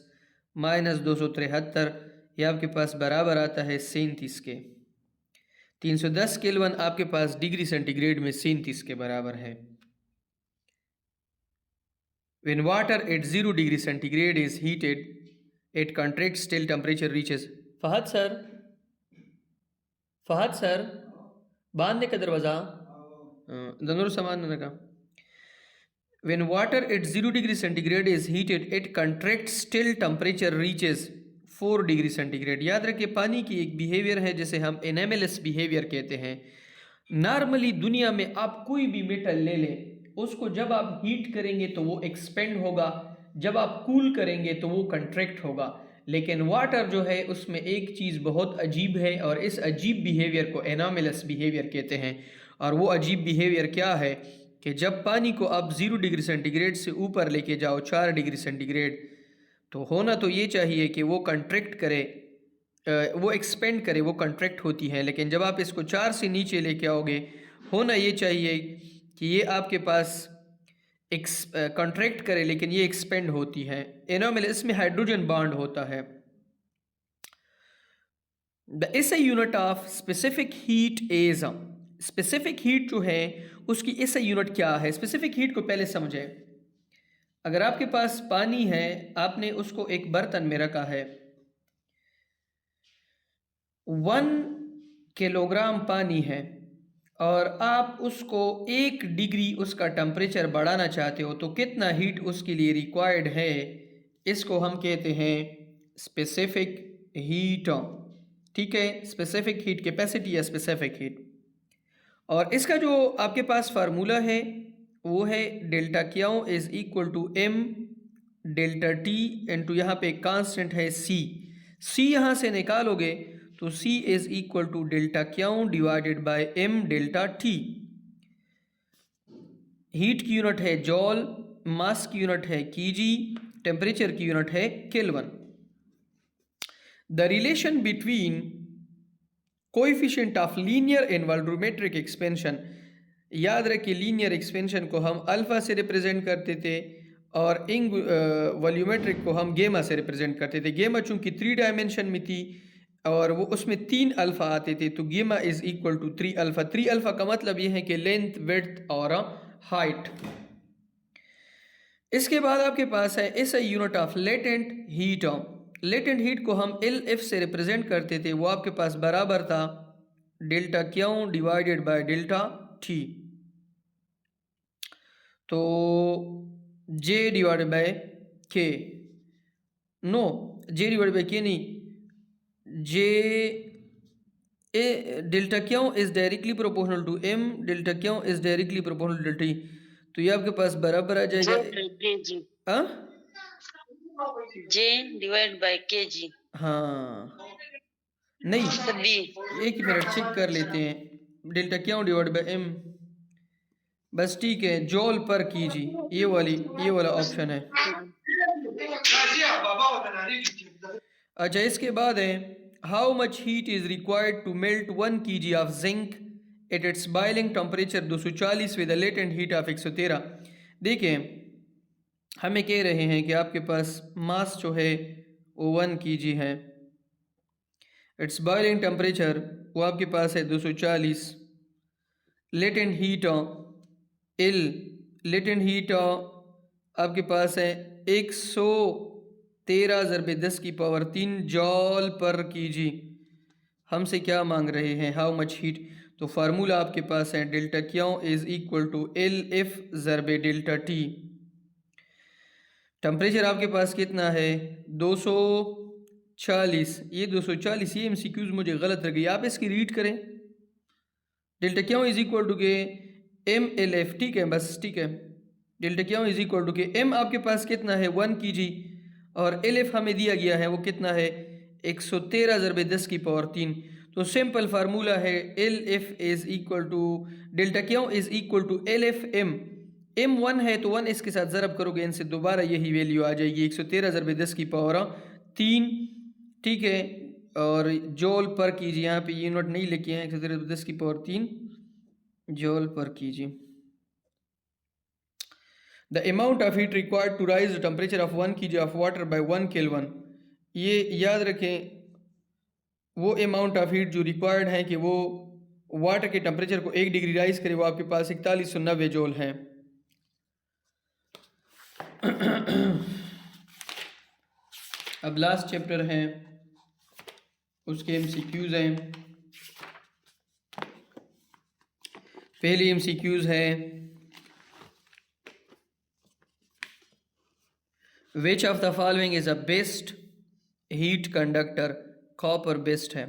माइनस 273, ये आपके पास बराबर आता है 37 के। 310 केल्विन आपके पास डिग्री सेंटीग्रेड में 37 के बराबर है। When water at 0 degree centigrade is heated, it contracts till temperature reaches. Fahad sir बांधने का दरवाज़ा दोनों सामान लगा। When water at 0 degree centigrade is heated, it contracts till temperature reaches 4 degree centigrade. याद रखिए पानी की एक बिहेवियर है जिसे हम एनामेलस बिहेवियर कहते हैं। नॉर्मली दुनिया में आप कोई भी मेटल ले लें, उसको जब आप हीट करेंगे तो वो एक्सपेंड होगा, जब आप कूल करेंगे तो वो कंट्रैक्ट होगा। लेकिन वाटर जो है उसमें एक चीज़ बहुत अजीब है और इस अजीब बिहेवियर को एनामेलस बिहेवियर कहते हैं। और वो अजीब बिहेवियर क्या है कि जब पानी को आप 0 डिग्री सेंटीग्रेड से ऊपर लेके जाओ 4 डिग्री सेंटीग्रेड, तो होना तो ये चाहिए कि वो कंट्रैक्ट करे, वो एक्सपेंड करे, वो कंट्रैक्ट होती है। लेकिन जब आप इसको 4 से नीचे लेके आओगे, होना ये चाहिए कि ये आपके पास कंट्रैक्ट करे लेकिन ये एक्सपेंड होती है। एनामेलस में हाइड्रोजन बॉन्ड होता है। The SI unit of specific heat is, specific heat जो है उसकी एसआई यूनिट क्या है? स्पेसिफिक हीट को पहले समझें। अगर आपके पास पानी है, आपने उसको एक बर्तन में रखा है, 1 किलोग्राम पानी है और आप उसको 1 डिग्री उसका टेम्परेचर बढ़ाना चाहते हो, तो कितना हीट उसके लिए रिक्वायर्ड है? इसको हम कहते हैं स्पेसिफिक हीट। ठीक है, स्पेसिफिक हीट कैपेसिटी या स्पेसिफिक हीट। और इसका जो आपके पास फार्मूला है वो है delta Q is equal to M delta T into यहाँ पे कांस्टेंट है सी। सी यहाँ से निकालोगे तो C is equal to delta Q divided by M delta T. Heat की यूनिट है जॉल, मास की यूनिट है केजी, टेम्परेचर की यूनिट है kelvin. The relation between coefficient of linear and volumetric expansion, याद रखिए लीनियर एक्सपेंशन को हम अल्फा से रिप्रेजेंट करते थे और वॉल्यूमेट्रिक को हम गेमा से रिप्रेजेंट करते थे। गेमा चूंकि 3 डायमेंशन में थी और वो उसमें 3 अल्फ़ा आते थे, तो gamma is equal to 3 alpha. 3 alpha का मतलब ये है कि लेंथ, विड्थ और हाइट। इसके बाद आपके पास है SI unit of latent heat. Latent heat को हम एल एफ से रिप्रेजेंट करते थे, वो आपके पास बराबर था delta Q divided by delta T. तो J divided by K, no J divided by K नहीं, J A delta Q is directly proportional to M, delta Q is directly proportional to T. तो ये आपके पास बराबर आ जाएगा जे divide by के जी। हाँ नहीं, एक ही मिनट चेक कर लेते हैं। Delta Q divide by M, बस ठीक है, जॉल पर कीजिए, ये वाला ऑप्शन है। अच्छा, इसके बाद है how much heat is required to melt 1 kg of zinc at its boiling temperature 240 with latent heat of 113। देखिए हमें कह रहे हैं कि आपके पास मास जो है वो 1 kg है, इट्स बॉइलिंग टेम्परेचर वो आपके पास है 240, latent heat L, latent heat आपके पास है 113 ज़रबे 10 की पावर 3 जॉल पर कीजी। हमसे क्या मांग रहे हैं? How much heat. तो फार्मूला आपके पास है delta Q is equal to L F ज़रबे डेल्टा टी। टेम्परेचर आपके पास कितना है 240। ये 240, ये एमसीक्यूज मुझे गलत लग गई, आप इसकी रीड करें। Delta Q is equal to के एम एल एफ, ठीक है, बस ठीक है। Delta Q is equal to के एम आपके पास कितना है 1 kg और एल एफ हमें दिया गया है वो कितना है 113 ज़रबे 10 की पावर 3। तो सिंपल फार्मूला है L F is equal to delta Q is equal to L F M. m1 है तो 1 इसके साथ ज़रब करोगे इनसे दोबारा यही वैल्यू आ जाएगी 113 ज़रब 10 की पावर 3, ठीक है। और जॉल पर कीजिए, यहाँ पे यूनिट नहीं लिखे हैं, 113 ज़रब 10 की पावर 3 जॉल पर कीजिए। The amount of heat required to raise the temperature of 1 kg of water by 1 kelvin, ये याद रखें वो अमाउंट ऑफ हीट जो रिक्वायर्ड है कि वो वाटर के टेम्परेचर को 1 डिग्री राइज करे, वो आपके पास 4190 जूल है। अब लास्ट चैप्टर है, उसके MCQs हैं। पहली MCQs है which of the following is a best heat conductor, copper best है।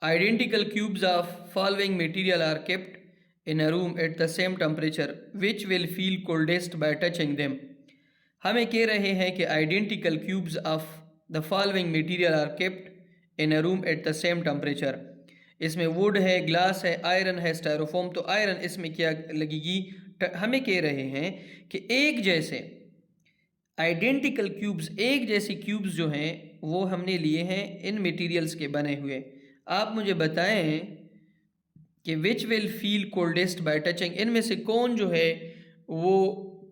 Identical cubes of following material are kept in a room at the same temperature, which will feel coldest by touching them। हमें कह रहे हैं कि identical cubes of the following material are kept in a room at the same temperature। इसमें would है, glass है, iron है, styrofoam. तो आयरन इसमें क्या लगेगी, हमें कह रहे हैं कि एक जैसे आइडेंटिकल क्यूब्स, एक जैसे क्यूब्स जो हैं वो हमने लिए हैं इन मटेरियल्स के बने हुए। आप मुझे बताएं कि which will feel coldest bye touching, इनमें से कौन जो है वो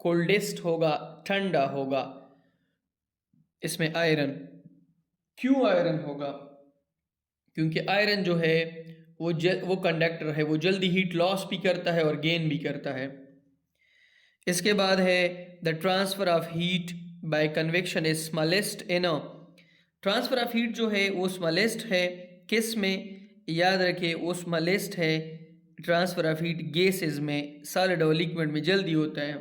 कोल्डेस्ट होगा, ठंडा होगा। इसमें आयरन, क्यों आयरन होगा, क्योंकि आयरन जो है वो कंडक्टर है, वो जल्दी हीट लॉस भी करता है और गेन भी करता है। इसके बाद है the transfer of heat bye convection is smallest in a, transfer of heat जो है वो स्मॉलेस्ट है किस में, याद रखिए वो स्मॉलेस्ट है ट्रांसफ़र ऑफ हीट गैसेस में, सॉलिड और लिक्विड में जल्दी होता है।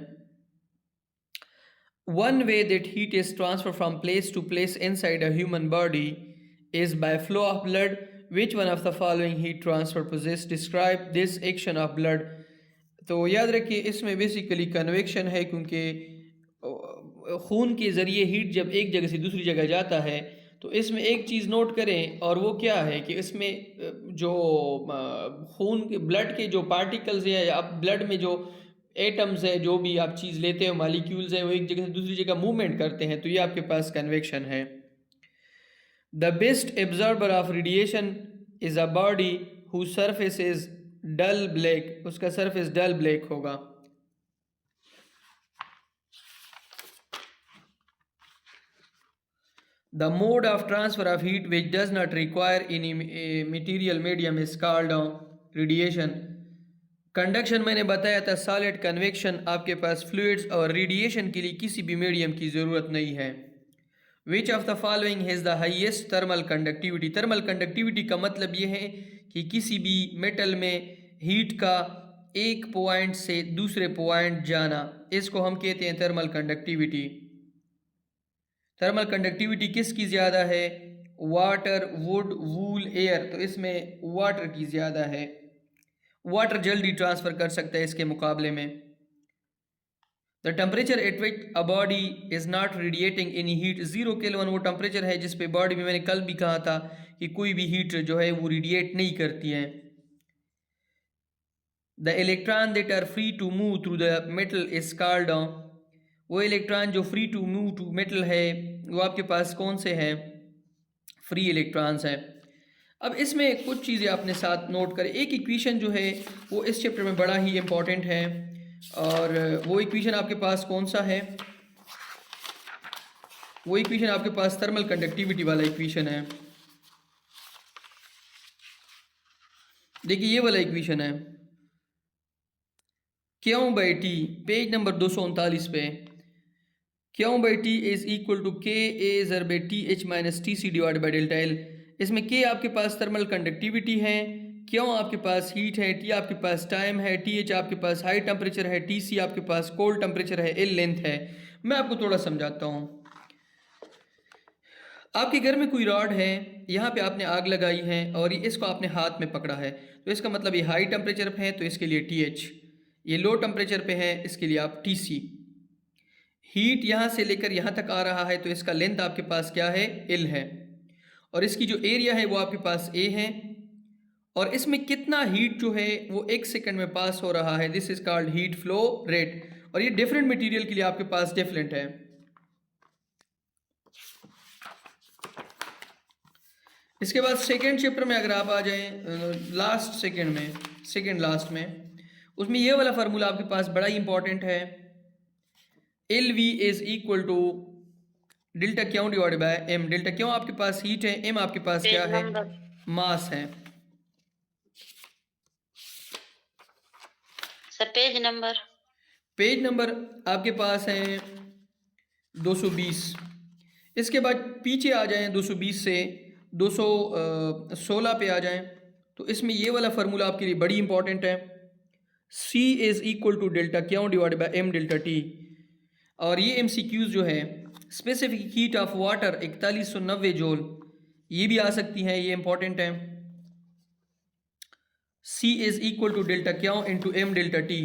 One way that heat is transfer from place to place inside a human body is by flow of blood, which one of the following heat transfer process describe this action of blood. तो याद रखिए इसमें basically convection है, क्योंकि खून के ज़रिए heat जब एक जगह से दूसरी जगह जाता है तो इसमें एक चीज़ नोट करें, और वो क्या है कि इसमें जो खून के ब्लड के जो पार्टिकल्स हैं या ब्लड में जो एटम्स है, जो भी आप चीज़ लेते हो, मॉलिक्यूल्स हैं, वो एक जगह से दूसरी जगह मूवमेंट करते हैं, तो ये आपके पास कन्वेक्शन है। The best absorber of radiation is a body who surface is dull black, उसका सरफेस डल ब्लैक होगा। The mode of transfer of heat which does not require any material medium is called radiation। Conduction मैंने बताया था solid, convection आपके पास fluids, और radiation के लिए किसी भी मीडियम की ज़रूरत नहीं है। Which of the following has the highest thermal conductivity, thermal conductivity का मतलब ये है कि किसी भी मेटल में हीट का एक पॉइंट से दूसरे पॉइंट जाना, इसको हम कहते हैं थर्मल कंडक्टिविटी। थर्मल कंडक्टिविटी किसकी ज़्यादा है, वाटर, वुड, वूल, एयर, तो इसमें वाटर की ज़्यादा है। वाटर जल्दी ट्रांसफ़र कर सकता है इसके मुकाबले में। The temperature at which a body is not radiating any heat, 0 kelvin वो टेम्परेचर है जिस पे बॉडी में, मैंने कल भी कहा था कि कोई भी हीट जो है वो रेडिएट नहीं करती है। The electron that are free to move through the metal is called, वो इलेक्ट्रॉन जो free to move to metal है वो आपके पास कौन से हैं, फ्री इलेक्ट्रॉन्स हैं। अब इसमें कुछ चीज़ें आपने साथ नोट करें। एक इक्वेशन जो है वो इस चैप्टर में बड़ा ही इम्पॉर्टेंट है, और वो इक्वेशन आपके पास कौन सा है, वो इक्वेशन आपके पास थर्मल कंडक्टिविटी वाला इक्वेशन है। देखिए ये वाला इक्वेशन है, क्यों बाई टी, पेज नंबर 239 पे, Q by T is equal to के ए ज़र by T H minus T C divide by delta L. इसमें के आपके पास थर्मल कंडक्टिविटी है, क्यों आपके पास हीट है, टी आपके पास टाइम है, टी एच आपके पास हाई टेम्परेचर है, टी सी आपके पास कोल्ड टेम्परेचर है, एल लेंथ है। मैं आपको थोड़ा समझाता हूँ। आपके घर में कोई रॉड है, यहाँ पे आपने आग लगाई है और इसको आपने हाथ में पकड़ा है, तो इसका मतलब ये हाई टेम्परेचर पे है तो इसके लिए टी एच, ये लो टेम्परेचर पे है इसके लिए आप टी सी। हीट यहाँ से लेकर यहाँ तक आ रहा है तो इसका लेंथ आपके पास क्या है, एल है, और इसकी जो एरिया है वो आपके पास ए है, और इसमें कितना हीट जो है वो 1 सेकंड में पास हो रहा है, this is called heat flow rate. और ये डिफरेंट मटेरियल के लिए आपके पास डिफरेंट है। इसके बाद सेकेंड चैप्टर में अगर आप आ जाएं लास्ट सेकेंड में, सेकेंड लास्ट में, उसमें ये वाला फार्मूला आपके पास बड़ा ही इंपॉर्टेंट है, L V is equal to delta Q divide by M. Delta Q आपके पास हीट है, एम आपके पास क्या पेज है, नंबर मास है। Sir, page number page number आपके पास है 220। इसके बाद पीछे आ जाएं 220 से 216 पे आ जाएं, तो इसमें ये वाला फार्मूला आपके लिए बड़ी इंपॉर्टेंट है, C is equal to delta Q divide by M delta T. और ये MCQs जो है, specific heat of water 4190 joule, ये भी आ सकती हैं, ये इंपॉर्टेंट है। C is equal to delta Q into M delta T.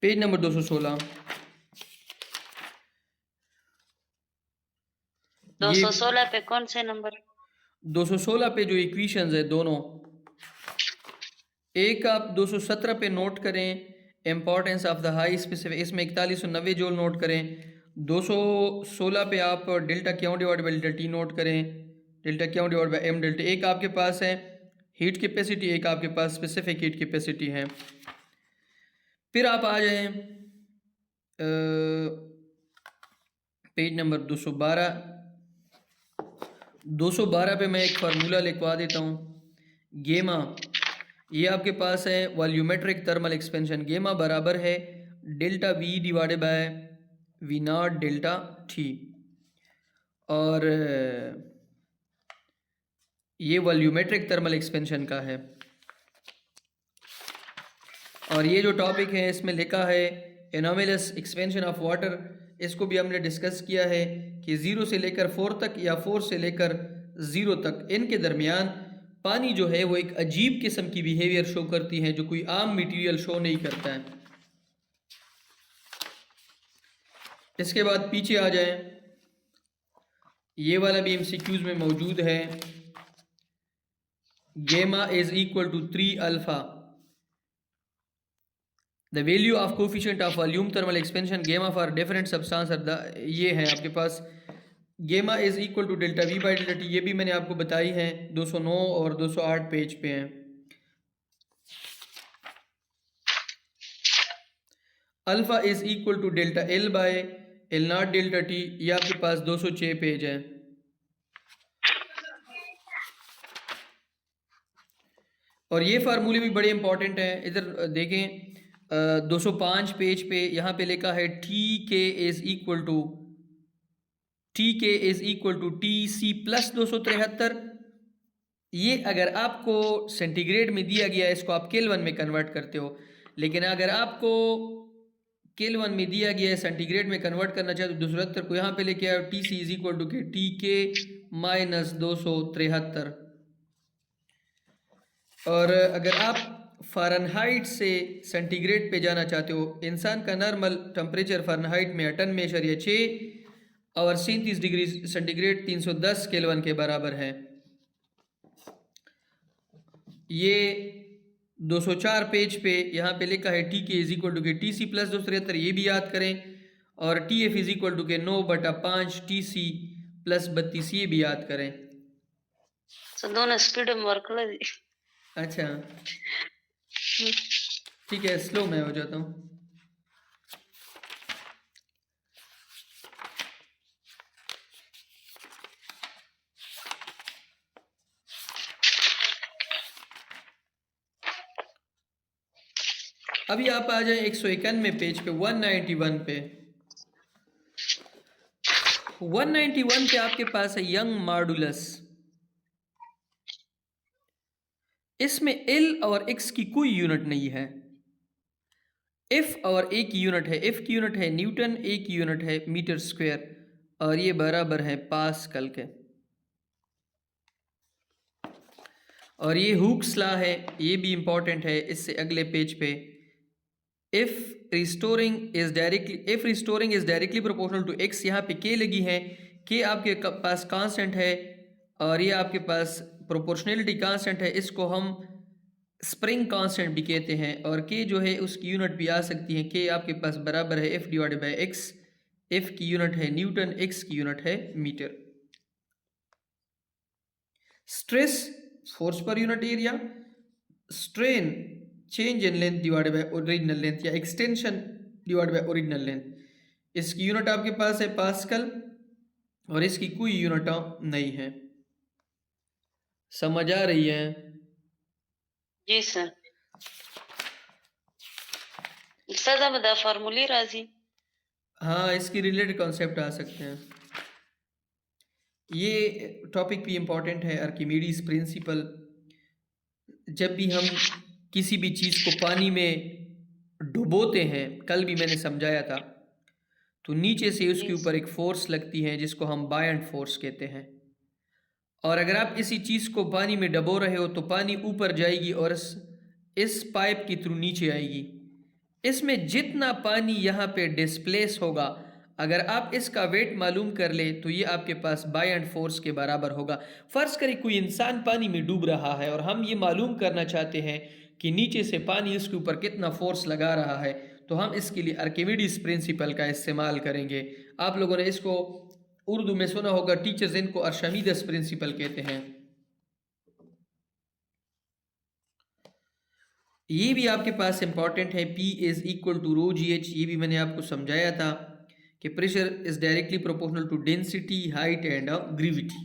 Page number 216। दो ये सौ सोलह पे कौन से नंबर? 216 पे जो इक्वेशंस है दोनों, एक आप 217 पे नोट करें, importance of the high specific, इसमें 4190 जूल नोट करें। 216 पे आप delta Q divide by delta T note करें, delta Q divide by M delta. एक आपके पास है हीट कैपेसिटी, एक आपके पास स्पेसिफिक हीट कैपेसिटी है। फिर आप आ जाएं पेज नंबर 212। 212 पे मैं एक फार्मूला लिखवा देता हूँ, गेमा। ये आपके पास है वॉल्यूमेट्रिक थर्मल एक्सपेंशन, गेमा बराबर है delta V divided by V naught delta T. और ये वॉल्यूमेट्रिक थर्मल एक्सपेंशन का है। और ये जो टॉपिक है इसमें लिखा है एनोमलस एक्सपेंशन ऑफ वाटर, इसको भी हमने डिस्कस किया है कि 0 से लेकर 4 तक या 4 से लेकर 0 तक, इनके दरमियान पानी जो है वो एक अजीब किस्म की बिहेवियर शो करती है जो कोई आम मटेरियल शो नहीं करता है। इसके बाद पीछे आ जाए, ये वाला भी MCQs में मौजूद है, gamma is equal to 3 alpha. The value of coefficient of volume thermal expansion gamma for different substance are the, ये है आपके पास gamma is equal to delta V by delta T, ये भी मैंने आपको बताई है, 209 और 208 पेज पे हैं। Alpha is equal to delta L by L naught delta T, ये आपके पास 206 पेज है। और ये फार्मूले भी बड़े इंपॉर्टेंट हैं, इधर देखें 205 पेज पे यहाँ पे लिखा है T K is equal to T C plus 273। ये अगर आपको सेंटीग्रेड में दिया गया है, इसको आप केल्विन में कन्वर्ट करते हो, लेकिन अगर आपको केल्विन में दिया गया है सेंटीग्रेड में कन्वर्ट करना चाहे तो 273 को यहाँ पे लेके आओ, T C is equal to के टी के माइनस 273। और अगर आप फ़ारेनहाइट से सेंटीग्रेड पे जाना चाहते हो, इंसान का नॉर्मल टेम्परेचर फ़ारेनहाइट में 98.6 और 37 डिग्री सेंटीग्रेड 310 केल्विन के बराबर है। ये 204 पेज पे यहाँ पे लिखा है T K is equal to के टी सी प्लस 273, ये भी याद करें। और T F is equal to के 9/5 टी सी प्लस 32, ये भी याद करें। सर, दोनों स्पीड में वर्क कर दी। अच्छा ठीक है, स्लो में हो जाता हूँ। अभी आप आ जाए 191 पेज पे, 191 पे। 191 पे आपके पास है यंग मॉडुलस। इसमें एल और एक्स की कोई यूनिट नहीं है, एफ और ए की यूनिट है, एफ की यूनिट है न्यूटन, ए की यूनिट है मीटर स्क्वायर, और ये बराबर है पास्कल के। और ये हुक्स लॉ है, ये भी इंपॉर्टेंट है, इससे अगले पेज पे if restoring is directly proportional to X, यहाँ पे के लगी है, के आपके पास कांस्टेंट है और ये आपके पास प्रोपोर्शनलिटी कांस्टेंट है, इसको हम स्प्रिंग कांस्टेंट भी कहते हैं। और के जो है उसकी यूनिट भी आ सकती है, के आपके पास बराबर है F divided by X. F की यूनिट है न्यूटन, एक्स की यूनिट है metre. Stress force per unit area, strain change in length divided by original length या extension divided by original length. इसकी यूनिट आपके पास है पास्कल और इसकी कोई यूनिट नहीं है। समझ आ रही है? जी सर। सदा मदा फार्मूले राजी। हाँ, इसकी रिलेटेड कॉन्सेप्ट आ सकते हैं। ये टॉपिक भी इम्पॉर्टेंट है, आर्किमिडीज प्रिंसिपल। जब भी हम किसी भी चीज़ को पानी में डुबोते हैं, कल भी मैंने समझाया था, तो नीचे से उसके ऊपर एक फोर्स लगती है जिसको हम बायंट फोर्स कहते हैं। और अगर आप किसी चीज़ को पानी में डबो रहे हो तो पानी ऊपर जाएगी और इस पाइप के थ्रू नीचे आएगी। इसमें जितना पानी यहाँ पे डिस्प्लेस होगा, अगर आप इसका वेट मालूम कर ले तो ये आपके पास बायंट फोर्स के बराबर होगा। फर्ज करें कोई इंसान पानी में डूब रहा है और हम ये मालूम करना चाहते हैं कि नीचे से पानी उसके ऊपर कितना फोर्स लगा रहा है, तो हम इसके लिए आर्किमिडीज प्रिंसिपल का इस्तेमाल करेंगे। आप लोगों ने इसको उर्दू में सुना होगा, टीचर्स इनको अर्शमीदस प्रिंसिपल कहते हैं। ये भी आपके पास इंपॉर्टेंट है, P is equal to rho G H. ये भी मैंने आपको समझाया था कि pressure is directly proportional to density, height and gravity.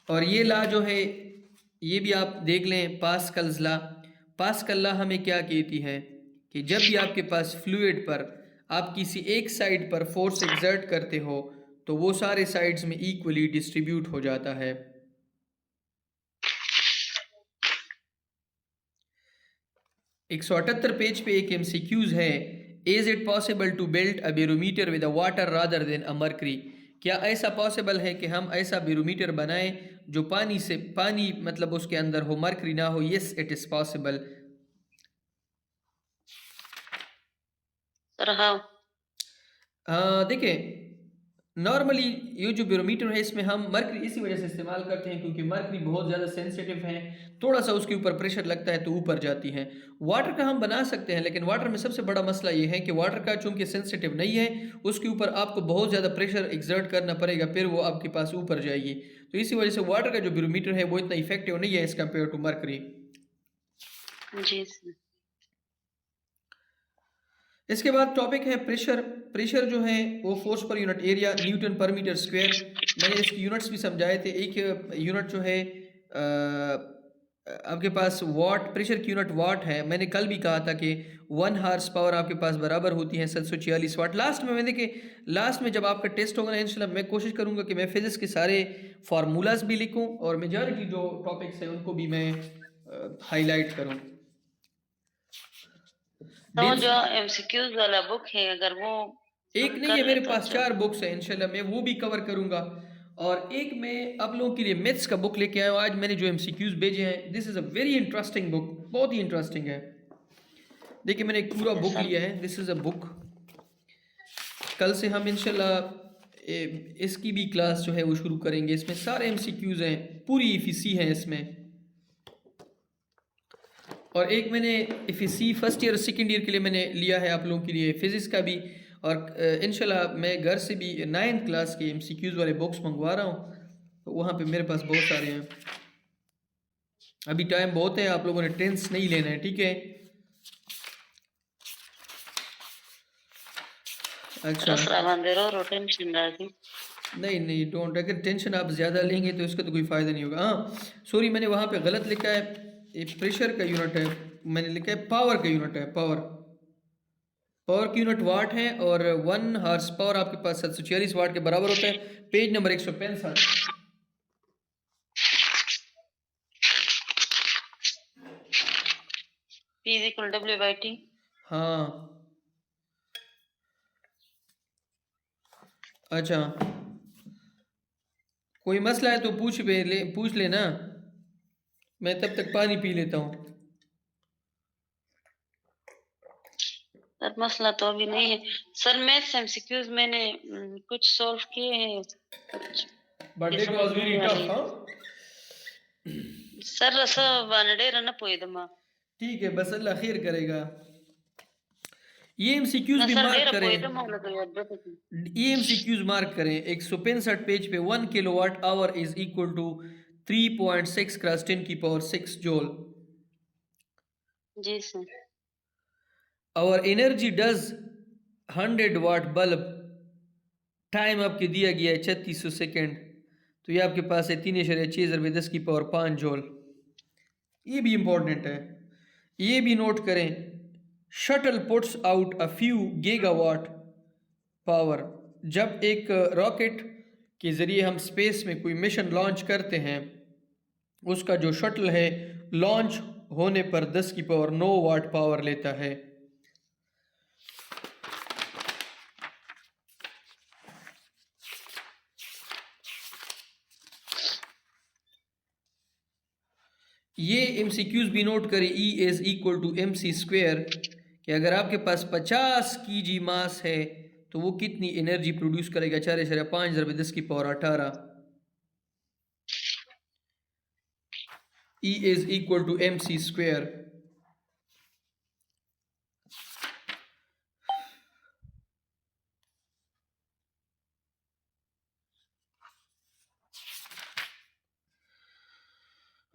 और ये ला जो है ये भी आप देख लें, पास्कल्स ला। पास्कल ला हमें क्या कहती है कि जब भी आपके पास फ्लूइड पर आप किसी एक साइड पर फोर्स एक्सर्ट करते हो तो वो सारे साइड्स में इक्वली डिस्ट्रीब्यूट हो जाता है। 178 पेज पे एक एमसीक्यूज है, is it possible to build a barometer with a water rather than a mercury. क्या ऐसा पॉसिबल है कि हम ऐसा बैरोमीटर बनाएं जो पानी मतलब उसके अंदर हो, मर्करी ना हो? Yes, it is possible. Sir हाँ। देखिए, नॉर्मली ये जो बैरोमीटर है इसमें हम मर्करी इसी वजह से इस्तेमाल करते हैं क्योंकि मर्करी बहुत ज़्यादा सेंसिटिव है, थोड़ा सा उसके ऊपर प्रेशर लगता है तो ऊपर जाती है। वाटर का हम बना सकते हैं, लेकिन वाटर में सबसे बड़ा मसला ये है कि वाटर का चूंकि सेंसिटिव नहीं है, उसके ऊपर आपको बहुत ज़्यादा प्रेशर एक्सर्ट करना पड़ेगा, फिर वो आपके पास ऊपर जाएगी। तो इसी वजह से वाटर का जो बैरोमीटर है वो इतना इफेक्टिव नहीं है एज कम्पेयर टू मर्करी। जी सर। इसके बाद टॉपिक है प्रेशर। प्रेशर जो है वो force per unit area, newton per metre square. मैंने इसकी यूनिट्स भी समझाए थे। एक यूनिट जो है आपके पास वाट, प्रेशर की यूनिट वाट है। मैंने कल भी कहा था कि 1 हार्स पावर आपके पास बराबर होती है 746 वाट। लास्ट में मैंने कि लास्ट में जब आपका टेस्ट होगा ना इंशाल्लाह, मैं कोशिश करूंगा कि मैं फिजिक्स के सारे फार्मूलाज भी लिखूं और मेजॉरिटी जो टॉपिक्स हैं उनको भी मैं हाईलाइट करूं। तो जो एमसीक्यूज वाला बुक है अगर वो एक नहीं है मेरे पास, 4 बुक्स हैं, इंशाल्लाह मैं वो भी कवर करूंगा। और एक मैं आप लोगों के लिए मैथ्स का बुक लेके आया हूँ आज। मैंने जो एमसीक्यूज भेजे हैं, this is a very interesting book, बहुत ही इंटरेस्टिंग है। देखिए मैंने एक पूरा बुक लिया है, दिस इज़ अ बुक। कल से हम इंशाल्लाह इसकी भी क्लास जो है वो शुरू करेंगे। इसमें सारे एमसीक्यूज हैं, पूरी इफिसी है इसमें। और एक मैंने इफिसी फर्स्ट ईयर सेकेंड ईयर के लिए मैंने लिया है आप लोगों के लिए, फिजिक्स का भी। और इंशाल्लाह मैं घर से भी 9th क्लास के एमसीक्यूज वाले बॉक्स मंगवा रहा हूँ, तो वहाँ पे मेरे पास बहुत सारे हैं। अभी टाइम बहुत है, आप लोगों ने टेंस नहीं लेना है, ठीक है? अच्छा नहीं नहीं, डोंट। अगर टेंशन आप ज़्यादा लेंगे तो इसका तो कोई फ़ायदा नहीं होगा। हाँ सॉरी, मैंने वहाँ पे गलत लिखा है, ये प्रेशर का यूनिट है, मैंने लिखा है पावर का यूनिट है। पावर की यूनिट वाट है और 1 हार्स पावर आपके पास 746 वाट के बराबर होता है। Page number 165। P=W/T। हाँ अच्छा, कोई मसला है तो पूछ लेना, मैं तब तक पानी पी लेता हूँ। सर मसला तो अभी नहीं है सर। मैथ्स एमसीक्यूज मैंने कुछ सॉल्व किए हैं, कुछ But ये it समझ was very नहीं आ tough, रही huh? सर। रसा वानडे रना पोइदमा ठीक है, बस अल्लाह खैर करेगा। ये एमसीक्यूज ना भी सर मार्क डेरा करें, पोइदमा ना तो याद बता। ये एमसीक्यूज मार्क करें। 165 पेज पे 1 kilowatt hour is equal to 3.6 cross 10 की पावर 6 जूल। जी सर। और energy does 100 watt bulb, time आपके दिया गया है 3600 सेकेंड, तो ये आपके पास है 3.6 × 10 की पावर 5 जूल। ये भी इम्पोर्टेंट है, ये भी नोट करें। Shuttle puts out a few gigawatt power. जब एक रॉकेट के ज़रिए हम स्पेस में कोई मिशन लॉन्च करते हैं, उसका जो शटल है लॉन्च होने पर 10 की पावर 9 वाट पावर लेता है। ये एमसीक्यूज भी नोट करें। E is equal to M C square, कि अगर आपके पास 50 kg मास है तो वो कितनी एनर्जी प्रोड्यूस करेगा? 4.5 × 10 की power 18। E is equal to M C square.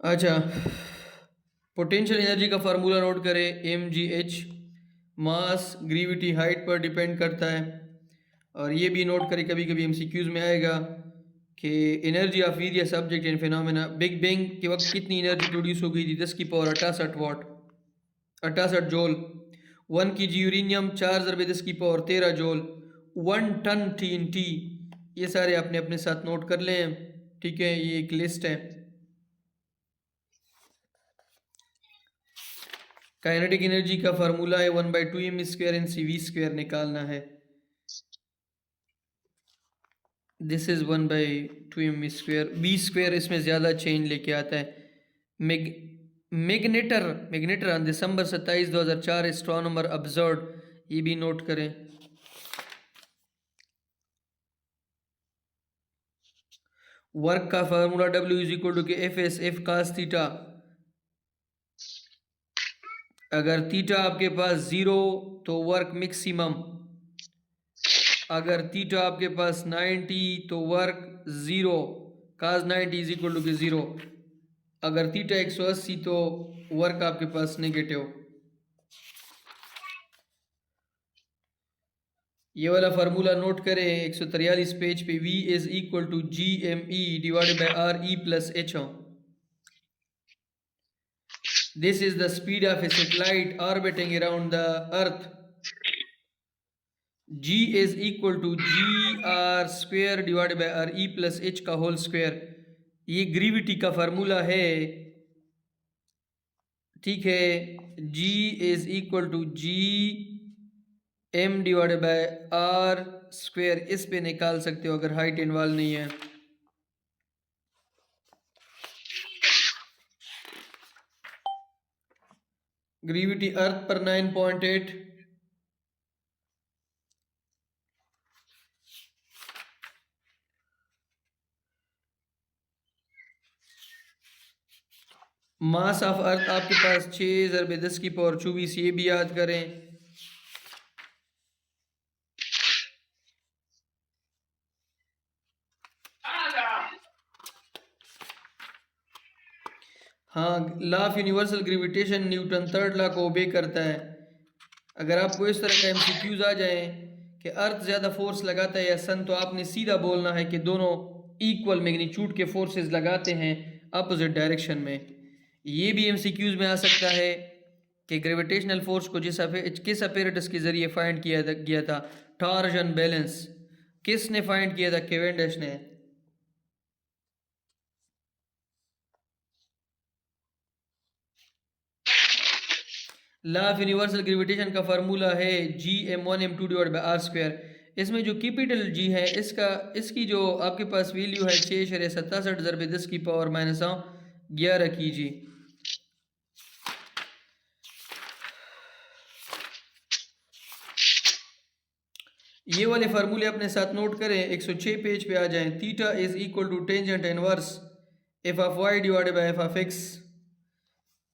अच्छा, पोटेंशियल एनर्जी का फार्मूला नोट करें। M G H, mass gravity height पर डिपेंड करता है। और ये भी नोट करें, कभी कभी एमसीक्यूज में आएगा कि energy of various subject and phenomena. Big bang के वक्त कितनी एनर्जी प्रोड्यूस हो गई थी? 10 की पावर 68 वाट, 68 जूल। 1 kg यूरेनियम 4 × 10 की पावर 13 जूल। 1 ton TNT। ये सारे आपने अपने साथ नोट कर लें, ठीक है? ये एक लिस्ट है। काइनेटिक एनर्जी का फार्मूला है 1/2m² NC_V² निकालना है। This is 1/2m²। V² इसमें ज़्यादा चेंज लेके आता है। Magnetar on December 27, 2004 astronomer observed. ये भी नोट करें। वर्क का formula W is equal to के FS F cos थीटा। अगर थीटा आपके पास 0 तो वर्क मैक्सिमम, अगर थीटा आपके पास 90 तो work 0। cos 90 is equal to के 0। अगर थीटा 180 तो वर्क आपके पास नेगेटिव। ये वाला फार्मूला नोट करें 143 पेज पे। V is equal to GME divided by RE plus H। This is the speed of a satellite orbiting around the earth. G is equal to GR² divided by RE plus H का whole square. ये gravity का formula है, ठीक है? G is equal to GM divided by R²। इस पे निकाल सकते हो अगर हाइट इन्वॉल्व नहीं है। ग्रेविटी अर्थ पर 9.8, मास ऑफ अर्थ आपके पास 6 × 10 की पावर 24। ये भी याद करें। हाँ, law of universal gravitation Newton third law को ओबे करता है। अगर आपको इस तरह का एमसीक्यूज आ जाए कि अर्थ ज़्यादा फोर्स लगाता है या सन, तो आपने सीधा बोलना है कि दोनों इक्वल मैग्नीट्यूड के फोर्सेस लगाते हैं अपोजिट डायरेक्शन में। ये भी एमसीक्यूज में आ सकता है कि ग्रेविटेशनल फोर्स को किस अपैरेटस के ज़रिए फाइंड किया गया था? Torsion balance. किसने फाइंड किया था? कैवेंडिश ने। लॉ ऑफ यूनिवर्सल ग्रेविटेशन का फार्मूला है GM1m2 डिवाइड बाय R²। इसमें जो कैपिटल जी है इसकी जो आपके पास वैल्यू है 6.67 ज़रब 10 की पावर -11 की जी। ये वाले फार्मूले अपने साथ नोट करें, 106 पेज पे आ जाएं। Theta is equal to tangent inverse F of Y divided by F of X,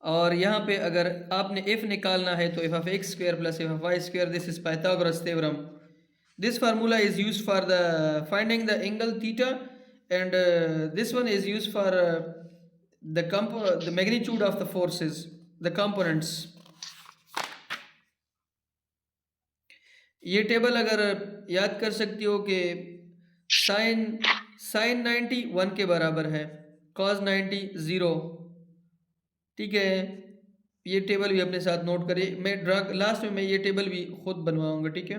और यहाँ पे अगर आपने एफ निकालना है तो F of X square plus F of Y square, this is Pythagoras theorem. This formula is use for the finding the angle theta and this one is use for the magnitude of the forces, the components. ये table अगर याद कर सकती हो कि sign 90 1 के बराबर है, कॉस 90 0, ठीक है। ये टेबल भी अपने साथ नोट करिए, मैं लास्ट में मैं ये टेबल भी खुद बनवाऊंगा, ठीक है।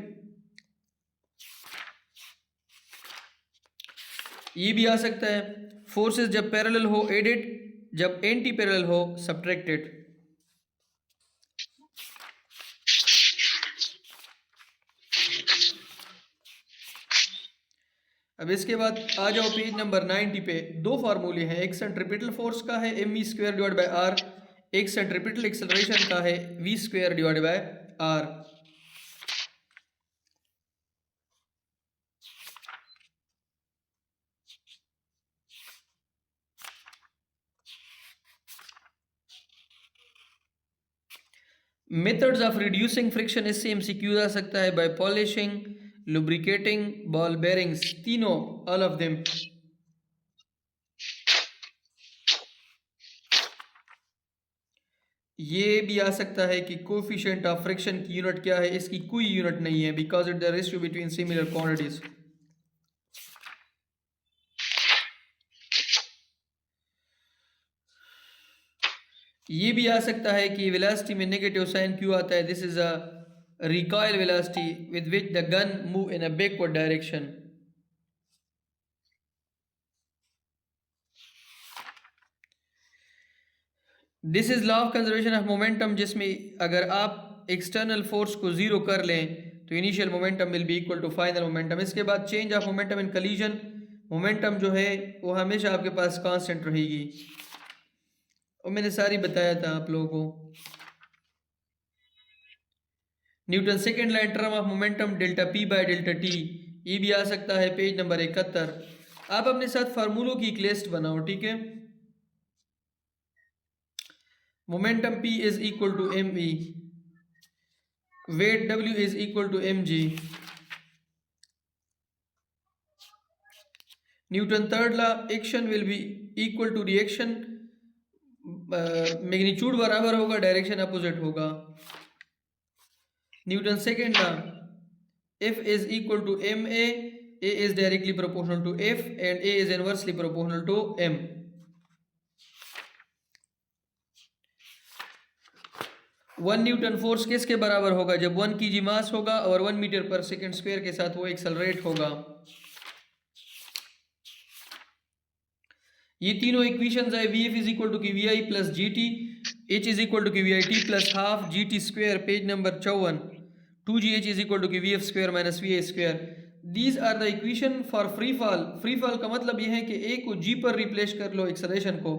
ये भी आ सकता है, फोर्सेस जब पैरेलल हो एडेड, जब एंटी पैरेलल हो सब्ट्रैक्टेड। अब इसके बाद आ जाओ पेज नंबर 90 पे। दो फार्मूले हैं, एक सेंट्रीपिटल फोर्स का है M V square divide by R, एक सेंट्रीपिटल एक्सेलरेशन का है V square divide by R. Methods of reducing friction, इससे एमसीक्यू आ सकता है by polishing, lubricating, ball bearings, तीनों, ऑल ऑफ देम। ये भी आ सकता है कि कोफिशिएंट ऑफ फ्रिक्शन की यूनिट क्या है, इसकी कोई यूनिट नहीं है because it the ratio between similar quantities. ये भी आ सकता है कि वेलोसिटी में नेगेटिव साइन क्यों आता है, this is a recoil velocity with which the gun move in a backward direction. This is law of conservation of momentum, जिसमें अगर आप एक्सटर्नल फोर्स को जीरो कर लें तो initial momentum will be equal to final momentum. इसके बाद change of momentum in collision, momentum जो है वो हमेशा आपके पास कांस्टेंट रहेगी, और मैंने सारी बताया था आप लोगों को। Newton second line term of momentum delta P bye delta T, ये भी आ सकता है पेज नंबर 71। आप अपने साथ फार्मूलों की एक लिस्ट बनाओ, ठीक है। Momentum P is equal to M E, weight W is equal to M G. Newton third law, action will be equal to reaction, magnitude बराबर होगा, डायरेक्शन अपोजिट होगा। Newton second law, F is equal to ma, a is directly proportional to F and a is inversely proportional to m। One Newton force किसके बराबर होगा, जब 1 kg मास होगा और 1 metre पर सेकेंड स्क्वायर के साथ वो एक्सेलरेट होगा। ये तीनों इक्वेशंस है, V F is equal to की V I plus G T, H is equal to की V I T plus half G T square, page number 54। 2gh is equal to कि vf square minus va square। These are the equation for free fall। Free fall का मतलब यह है कि a को g पर replace कर लो, acceleration को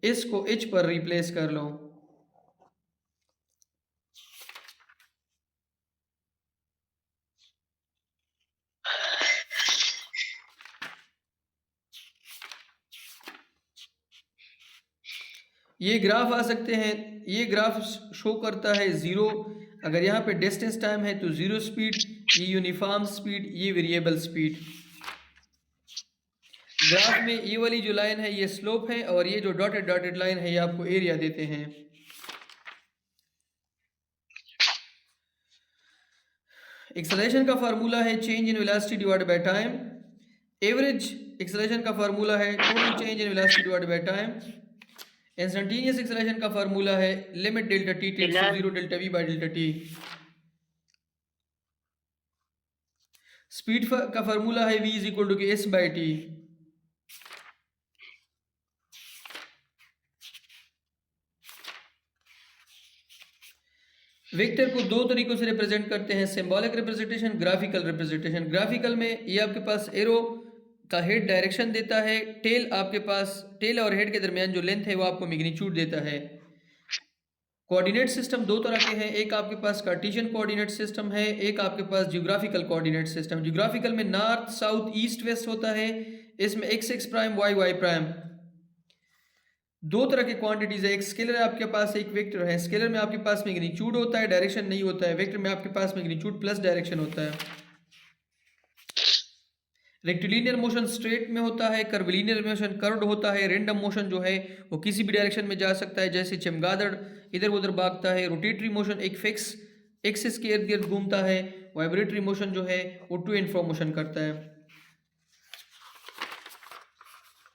s को h पर रिप्लेस कर लो। ये ग्राफ आ सकते हैं, ये ग्राफ शो करता है जीरो, अगर यहाँ पे डिस्टेंस टाइम है तो जीरो स्पीड, ये यूनिफॉर्म स्पीड, ये वेरिएबल स्पीड। ग्राफ में ये वाली जो लाइन है ये स्लोप है, और ये जो डॉटेड डॉटेड लाइन है ये आपको एरिया देते हैं। एक्सेलरेशन का फार्मूला है change in velocity divided by time. Average acceleration का फार्मूला है total change in velocity divided by time. Instantaneous acceleration का फार्मूला है limit delta T tends to zero delta V by delta T. Speed का formula है v is equal to के S by T. Vector को दो तरीकों से represent करते हैं, symbolic representation, graphical representation. Graphical में ये आपके पास एरो का हेड डायरेक्शन देता है, टेल आपके पास, टेल और हेड के दरमियान जो लेंथ है वो आपको मैग्नीट्यूड देता है। कोऑर्डिनेट सिस्टम दो तरह के हैं, एक आपके पास कार्टेशियन कोऑर्डिनेट सिस्टम है, एक आपके पास ज्योग्राफिकल कोऑर्डिनेट सिस्टम। ज्योग्राफिकल में नॉर्थ साउथ ईस्ट वेस्ट होता है, इसमें X X prime Y Y prime. दो तरह के क्वांटिटीज है, एक स्केलर है आपके पास, एक वेक्टर है। स्केलर में आपके पास मैग्नीट्यूड होता है, डायरेक्शन नहीं होता है। वेक्टर में आपके पास मैग्नीट्यूड प्लस डायरेक्शन होता है। रेक्टिलिनियर मोशन स्ट्रेट में होता है, कर्वलिनियर मोशन कर्व्ड होता है, रैंडम मोशन जो है वो किसी भी डायरेक्शन में जा सकता है, जैसे चमगादड़ इधर उधर भागता है। रोटेटरी मोशन एक फिक्स एक्सिस के इर्द गिर्द घूमता है। वाइब्रेटरी मोशन जो है वो टू एंड फ्रो मोशन करता है।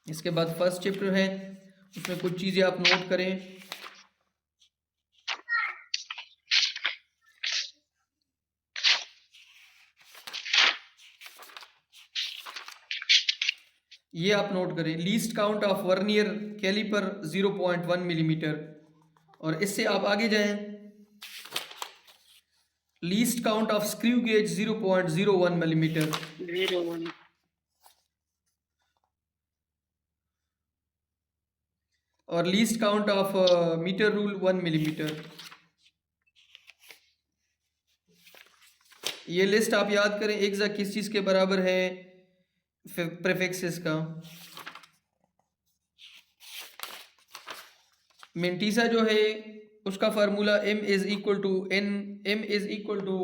इसके बाद फर्स्ट चैप्टर है, उसमें कुछ चीज़ें आप नोट करें। ये आप नोट करें, least count of vernier caliper 0.1 millimetre. और इससे आप आगे जाएं, least count of screw gauge 0.01 millimetre. 01 और least count of metre rule 1 millimetre. ये लिस्ट आप याद करें, एक जा किस चीज़ के बराबर है, प्रीफिक्सेस का। मेंटीसा जो है उसका formula m is equal to n, m is equal to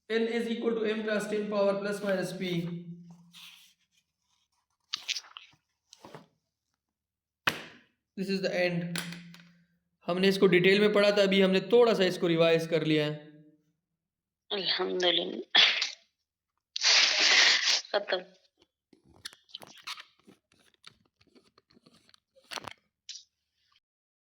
n is equal to m class 10 power plus minus p। This is the end. हमने इसको डिटेल में पढ़ा था, अभी हमने थोड़ा सा इसको रिवाइज कर लिया है। अल्हम्दुलिल्लाह खत्म।